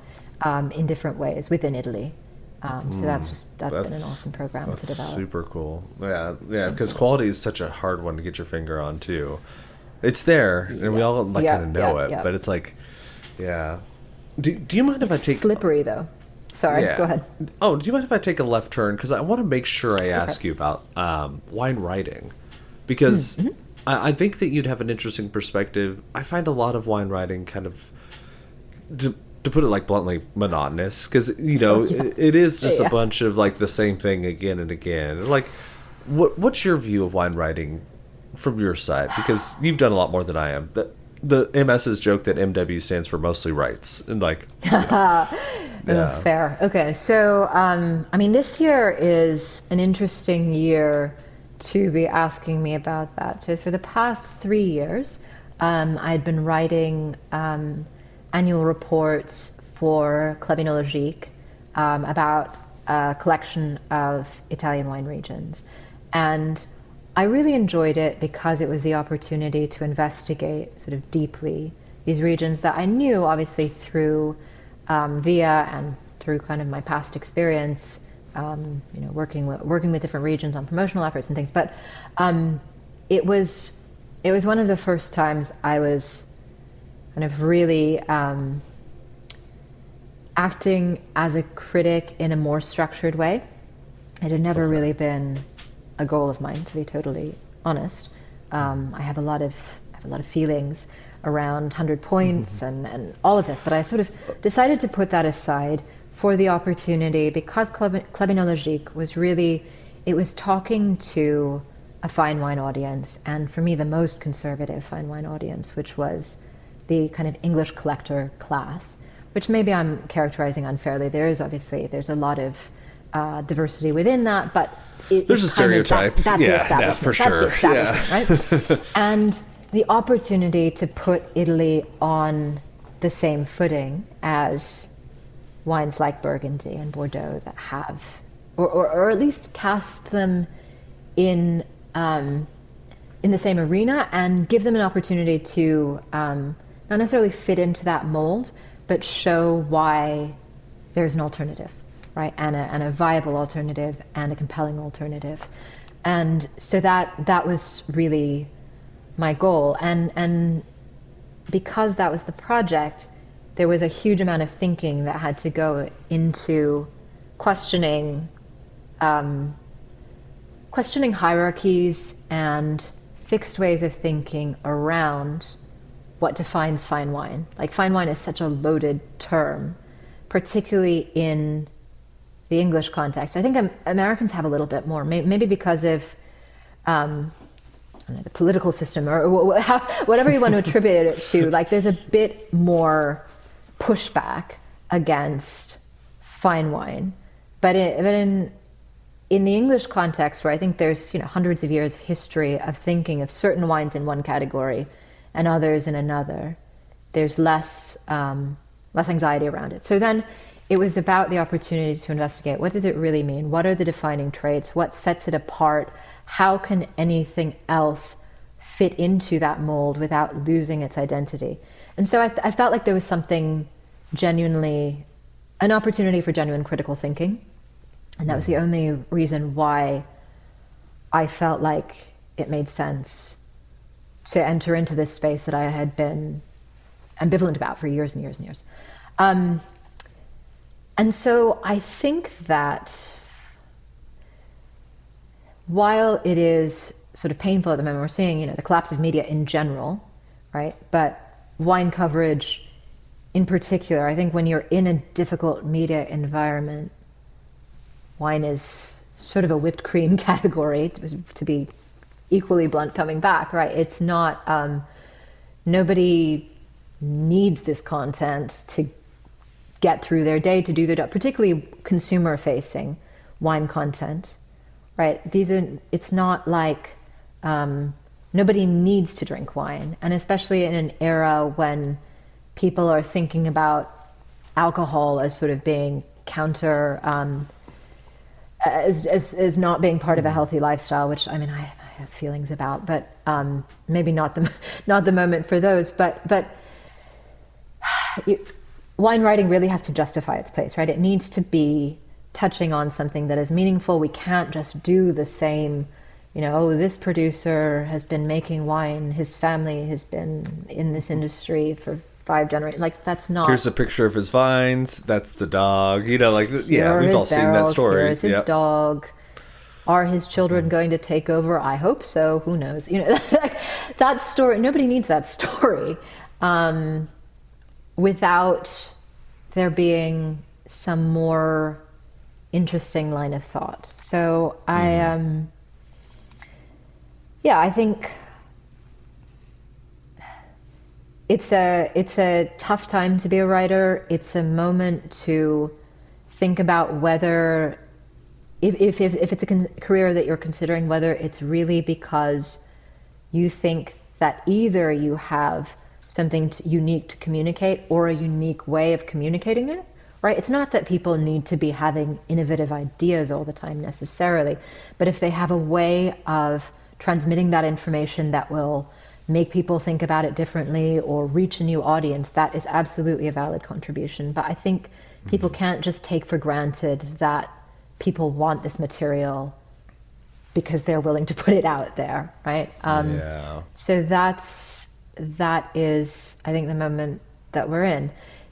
in different ways within Italy. So that's been an awesome program to That's develop. super cool. Yeah, yeah, because quality is such a hard one to get your finger on too. It's there, and we all like Yeah, kind of know yeah, it, yeah. but it's like, yeah. Do you mind if I It's take? slippery though. Sorry, Yeah. go ahead. Oh, do you mind if I take a left turn? Because I want to make sure I Okay. ask you about wine writing, because I think that you'd have an interesting perspective. I find a lot of wine writing kind of, to put it like bluntly, monotonous, because it is just Yeah. a bunch of like the same thing again and again. Like, what's your view of wine writing from your side? Because you've done a lot more than I am. The MS's joke that MW stands for mostly rights, and like, Oh, yeah. fair. Okay, so I mean, this year is an interesting year to be asking me about that. So for the past 3 years, I'd been writing annual reports for Club Enologique about a collection of Italian wine regions, and I really enjoyed it because it was the opportunity to investigate sort of deeply these regions that I knew obviously through via and through kind of my past experience, working with different regions on promotional efforts and things. But it was one of the first times I was kind of really acting as a critic in a more structured way. It had never really been a goal of mine, to be totally honest. I have a lot of feelings around 100 points and all of this, but I sort of decided to put that aside for the opportunity because Club Enologique was really, it was talking to a fine wine audience, and for me the most conservative fine wine audience, which was the kind of English collector class, which maybe I'm characterizing unfairly. There's a lot of diversity within that, but There's a stereotype. That's the Yeah, establishment. for sure. That's the establishment, right? And the opportunity to put Italy on the same footing as wines like Burgundy and Bordeaux that have, or at least cast them in the same arena and give them an opportunity to not necessarily fit into that mold, but show why there's an alternative, right? And a viable alternative and a compelling alternative. And so that was really my goal. And because that was the project, there was a huge amount of thinking that had to go into questioning hierarchies and fixed ways of thinking around what defines fine wine. Like, fine wine is such a loaded term, particularly in the English context. I think Americans have a little bit more, maybe because of I don't know, the political system or whatever you want to attribute it to. Like, there's a bit more pushback against fine wine, but in the English context, where I think there's hundreds of years of history of thinking of certain wines in one category and others in another, there's less anxiety around it. So then it was about the opportunity to investigate, what does it really mean? What are the defining traits? What sets it apart? How can anything else fit into that mold without losing its identity? And so I felt like there was something genuinely, an opportunity for genuine critical thinking. And that was the only reason why I felt like it made sense to enter into this space that I had been ambivalent about for years and years and years. And so I think that while it is sort of painful at the moment, we're seeing, the collapse of media in general, right? But wine coverage in particular, I think when you're in a difficult media environment, wine is sort of a whipped cream category, to be equally blunt coming back, right? It's not, nobody needs this content to get through their day, to do their job, particularly consumer facing wine content, right? It's not like, nobody needs to drink wine. And especially in an era when people are thinking about alcohol as sort of being counter, as not being part of a healthy lifestyle, which I have feelings about, but maybe not the moment for those. But wine writing really has to justify its place, right? It needs to be touching on something that is meaningful. We can't just do the same, this producer has been making wine, his family has been in this industry for 5 generations. Like, that's not. Here's a picture of his vines. That's the dog. We've all seen that Barrels, story. here's his dog. Are his children going to take over? I hope so. Who knows? That story. Nobody needs that story without there being some more interesting line of thought. So I think it's a tough time to be a writer. It's a moment to think about whether, if it's a career that you're considering, whether it's really because you think that either you have something unique to communicate or a unique way of communicating it, right? It's not that people need to be having innovative ideas all the time necessarily, but if they have a way of transmitting that information that will make people think about it differently or reach a new audience, that is absolutely a valid contribution. But I think people can't just take for granted that people want this material because they're willing to put it out there, right? So that is, I think, the moment that we're in.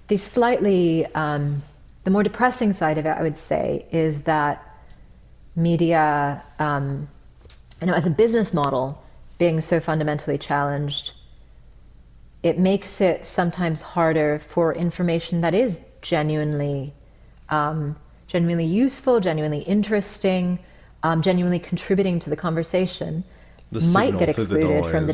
The slightly, the more depressing side of it, I would say, is that media, as a business model, being so fundamentally challenged, it makes it sometimes harder for information that is genuinely useful, genuinely interesting, genuinely contributing to the conversation, might get excluded from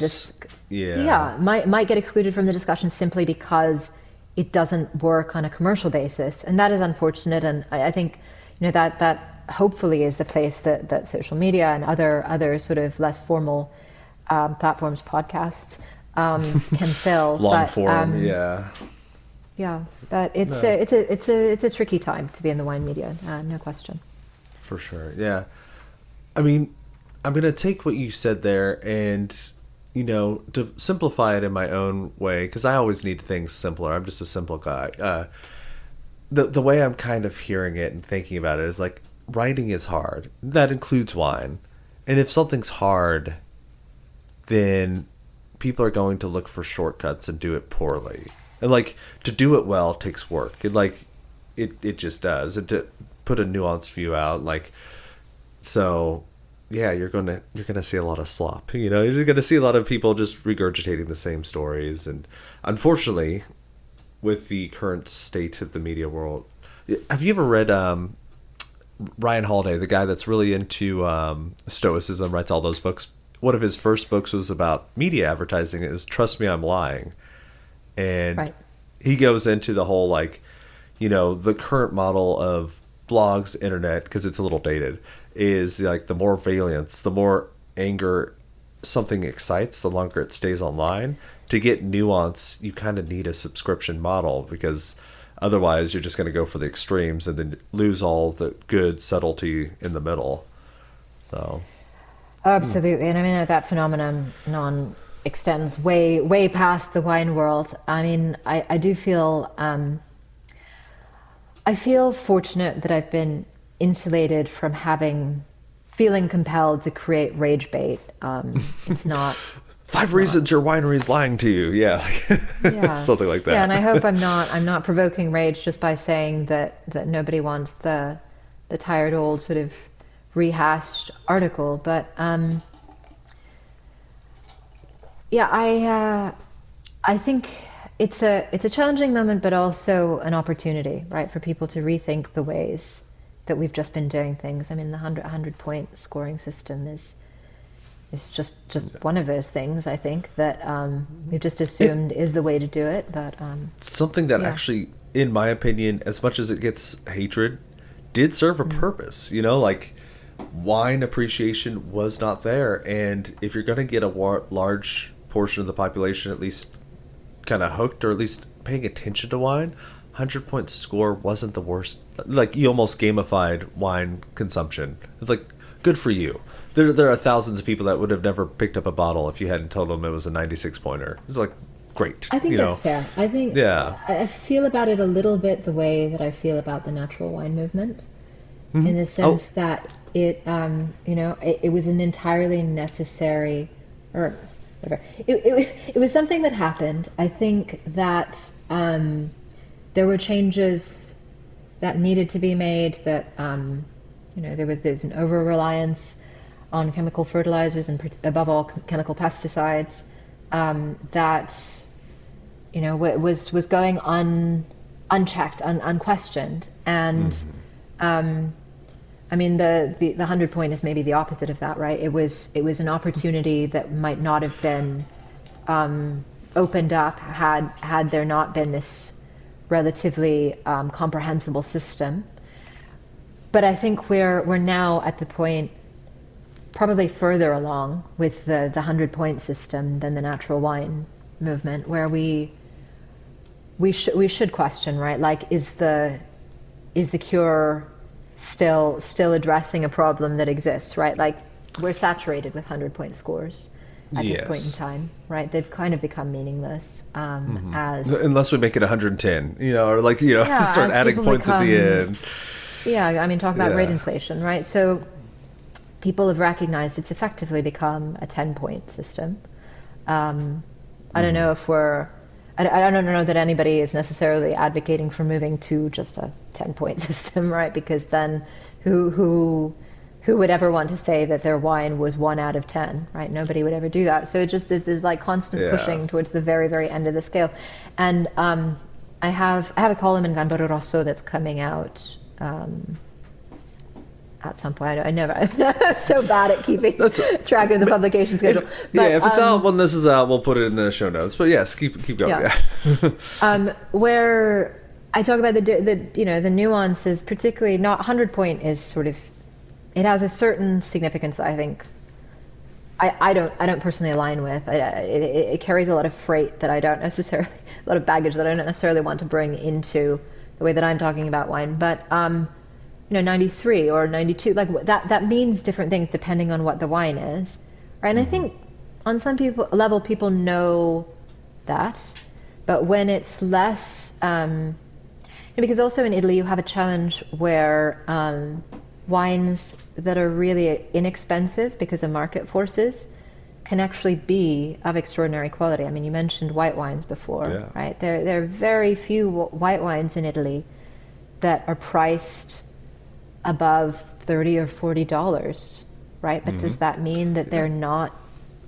might get excluded from the discussion simply because it doesn't work on a commercial basis, and that is unfortunate. And I think that hopefully is the place that social media and other sort of less formal platforms, podcasts, can fill. Long form, yeah. But it's a tricky time to be in the wine media, no question. For sure, yeah. I mean, I'm gonna take what you said there and to simplify it in my own way, because I always need things simpler. I'm just a simple guy. The way I'm kind of hearing it and thinking about it is like, writing is hard. That includes wine, and if something's hard, then people are going to look for shortcuts and do it poorly. And like, to do it well takes work. It just does. And to put a nuanced view out, so yeah, you're gonna see a lot of slop. You're gonna see a lot of people just regurgitating the same stories. And unfortunately, with the current state of the media world, have you ever read Ryan Holiday, the guy that's really into Stoicism, writes all those books? One of his first books was about media advertising. It was Trust Me, I'm Lying. And he goes into the whole, the current model of blogs, internet, because it's a little dated, is like the more valence, the more anger something excites, the longer it stays online. To get nuance, you kind of need a subscription model, because Otherwise, you're just going to go for the extremes and then lose all the good subtlety in the middle. So, Absolutely, and I mean that phenomenon extends way past the wine world. I mean, I do feel I feel fortunate that I've been insulated from feeling compelled to create rage bait. It's not. five It's not. reasons your winery's lying to you. Yeah, Yeah. something like Yeah, and I that. hope I'm not provoking rage just by saying that nobody wants the tired old sort of rehashed article. But yeah, I think it's a challenging moment, but also an opportunity, right, for people to rethink the ways that we've just been doing things. I mean, the 100 point scoring system is just one of those things I think that we've just It assumed is the way to do it. But something that yeah. actually, in my opinion, as much as it gets hatred, did serve a Mm. purpose. Like wine appreciation was not there, and if you're going to get a large portion of the population at least kind of hooked or at least paying attention to wine, 100 point score wasn't the worst. Like you almost gamified wine consumption. It's like good for you. There are thousands of people that would have never picked up a bottle if you hadn't told them it was a 96 pointer. It's like great, I think that's fair. I think Yeah. I feel about it a little bit the way that I feel about the natural wine movement, in the Oh, sense that it was an entirely necessary, or whatever. It was something that happened. I think that there were changes that needed to be made. That there's an over reliance on chemical fertilizers and above all chemical pesticides that was going unchecked, unquestioned, and I mean the 100 point is maybe the opposite of that, right? It was an opportunity that might not have been opened up had there not been this relatively comprehensible system. But I think we're now at the point, probably further along with the 100 point system than the natural wine movement, where we should question, right? Like, is the cure still addressing a problem that exists, right? Like, we're saturated with 100 point scores at this point in yes. time, right? They've kind of become meaningless, as Unless we make it 110, or like, yeah, start as adding people points at the become, end. yeah, I mean, talk about rate Yeah. inflation, right? So people have recognized it's effectively become a 10 point system. I don't know if I don't know that anybody is necessarily advocating for moving to just a 10 point system, right? Because then who would ever want to say that their wine was 1 out of 10, right? Nobody would ever do that. So it just is this like constant Yeah. pushing towards the very, very end of the scale. And I have a column in Gambaro Rosso that's coming out at some point. I never, I'm so bad at keeping That's track of the publication schedule. But if it's out when this is out, we'll put it in the show notes. But yes, keep going. yeah, Yeah. where I talk about the nuances, particularly not 100 point is sort of, it has a certain significance that I think I don't personally align with. It carries a lot of freight that I don't necessarily, a lot of baggage that I don't necessarily want to bring into the way that I'm talking about wine. But 93 or 92, like that means different things depending on what the wine is, right? And I think on some people know that, but when it's less, because also in Italy you have a challenge where wines that are really inexpensive because of market forces can actually be of extraordinary quality. I mean, you mentioned white wines before, Yeah. right? There are very few white wines in Italy that are priced above $30 or $40, right? But does that mean that they're not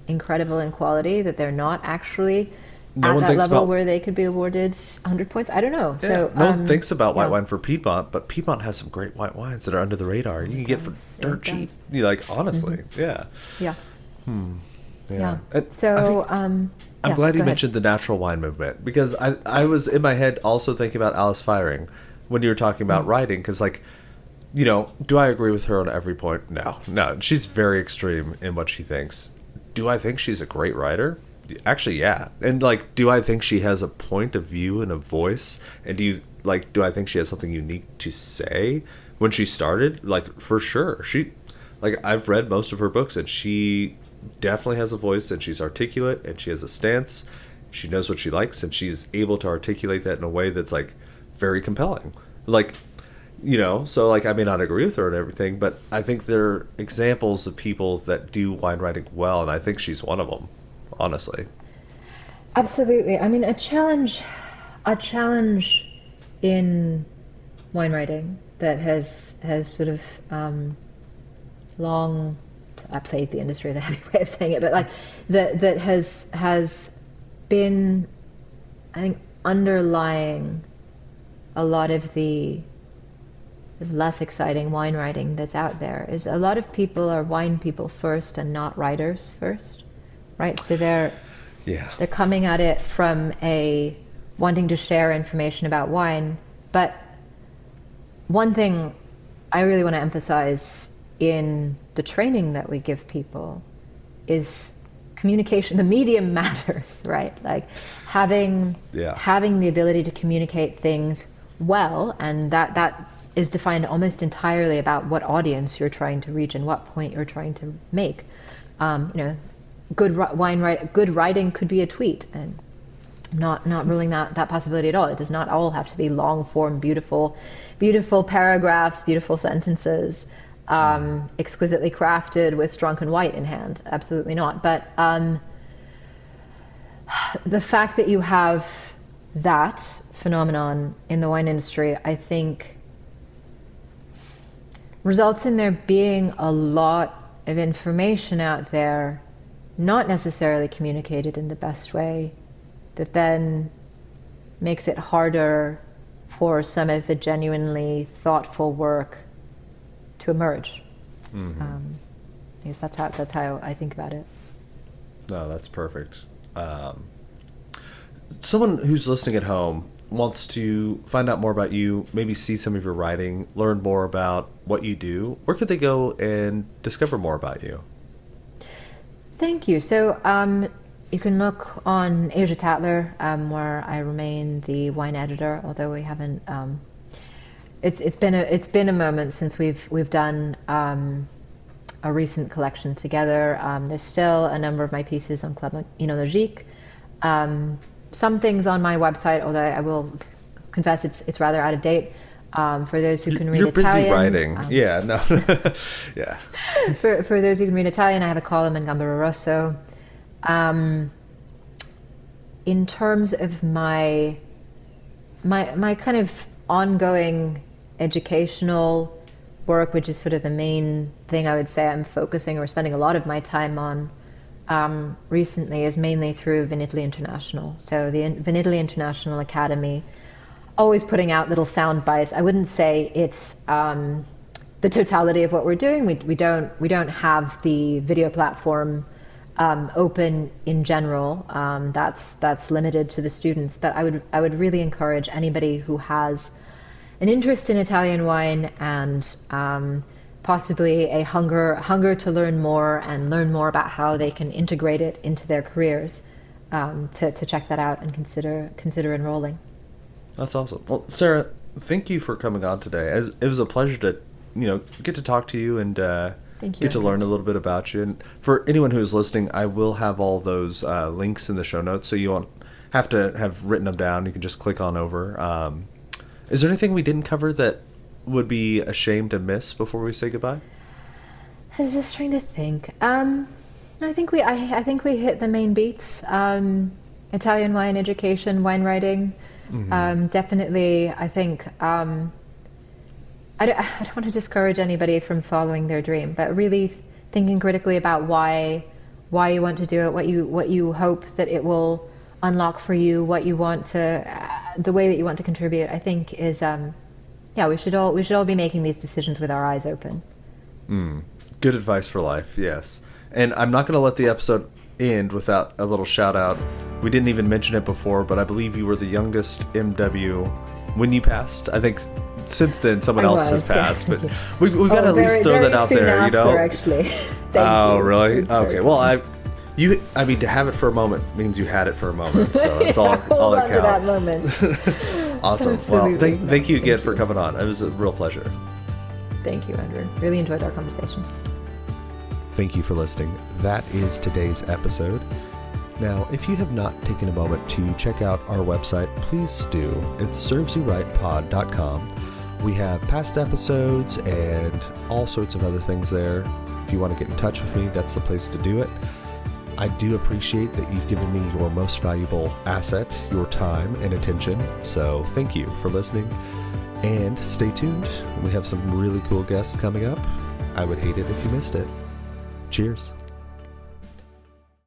incredible in quality, that they're not actually No at one that thinks level about where they could be awarded 100 points? I don't know. Yeah, So, no one thinks about white yeah, wine for Piedmont, but Piedmont has some great white wines that are under the radar. You can it get for does. dirt It cheap. does. Like honestly, yeah, Yeah. yeah. Yeah. And I think So, I'm yeah, glad you go ahead. mentioned the natural wine movement because I was in my head also thinking about Alice Firing when you were talking about writing because like do I agree with her on every point? No, no. She's very extreme in what she thinks. Do I think she's a great writer? Actually, yeah. And like, do I think she has a point of view and a voice? And do I think she has something unique to say when she started? Like, for sure. I've read most of her books, and she definitely has a voice, and she's articulate, and she has a stance. She knows what she likes, and she's able to articulate that in a way that's like very compelling. Like, so like I may not agree with her and everything, but I think they're examples of people that do wine writing well, and I think she's one of them, honestly. Absolutely. I mean, a challenge in wine writing that has sort of long. I played the industry as a heavy way of saying it, but like that has been, I think, underlying a lot of the less exciting wine writing that's out there is a lot of people are wine people first and not writers first, right? So Yeah. they're coming at it from a wanting to share information about wine. But one thing I really want to emphasize in the training that we give people is communication. The medium matters, right? Like having the ability to communicate things well, and that is defined almost entirely about what audience you're trying to reach and what point you're trying to make. Good writing could be a tweet, and not ruling that possibility at all. It does not all have to be long form, beautiful paragraphs, beautiful sentences, exquisitely crafted with drunken white in hand. Absolutely not. But the fact that you have that phenomenon in the wine industry, I think, results in there being a lot of information out there, not necessarily communicated in the best way, that then makes it harder for some of the genuinely thoughtful work to emerge. Yes, that's how I think about it. No, that's perfect. Someone who's listening at home wants to find out more about you, maybe see some of your writing, learn more about what you do. Where could they go and discover more about you? Thank you. So you can look on Asia Tatler, where I remain the wine editor, although we haven't. It's been a moment since we've done a recent collection together. There's still a number of my pieces on Club Enologique. Some things on my website, although I will confess it's rather out of date. For those who can read Italian. You're busy writing. Yeah, no. Yeah. For those who can read Italian, I have a column in Gambero Rosso. In terms of my kind of ongoing educational work, which is sort of the main thing I would say I'm focusing or spending a lot of my time on recently, is mainly through Vinitaly International. So the Vinitaly International Academy, always putting out little sound bites. I wouldn't say it's the totality of what we're doing. We don't have the video platform open in general. That's limited to the students. But I would really encourage anybody who has an interest in Italian wine and possibly a hunger to learn more and learn more about how they can integrate it into their careers, to check that out and consider enrolling. That's awesome. Well, Sarah, thank you for coming on today. It was a pleasure to, get to talk to you and Thank you, get to learn a little bit about you. And for anyone who is listening, I will have all those links in the show notes, so you won't have to have written them down. You can just click on over. Is there anything we didn't cover that would be a shame to miss before we say goodbye? I was just trying to think. I think we hit the main beats. Italian wine education, wine writing. Mm-hmm. Definitely, I think I don't want to discourage anybody from following their dream, but really thinking critically about why you want to do it, what you hope that it will unlock for you, what you want to, the way that you want to contribute. I think is we should all be making these decisions with our eyes open. Good advice for life, yes. And I'm not going to let the episode end without a little shout out. We didn't even mention it before, but I believe you were the youngest MW when you passed. I think since then someone else has passed, but we've got to at least throw that out there, after, actually. Oh, really? Okay. Well, I mean, to have it for a moment means you had it for a moment, so it's Yeah, all hold that on to that counts. moment. Awesome. Well, Absolutely. thank you again Thank for you. coming on. It was a real pleasure. Thank you, Andrew. Really enjoyed our conversation. Thank you for listening. That is today's episode. Now, if you have not taken a moment to check out our website, please do. It's servesyouRightPod.com. We have past episodes and all sorts of other things there. If you want to get in touch with me, that's the place to do it. I do appreciate that you've given me your most valuable asset, your time and attention. So thank you for listening, and stay tuned. We have some really cool guests coming up. I would hate it if you missed it. Cheers.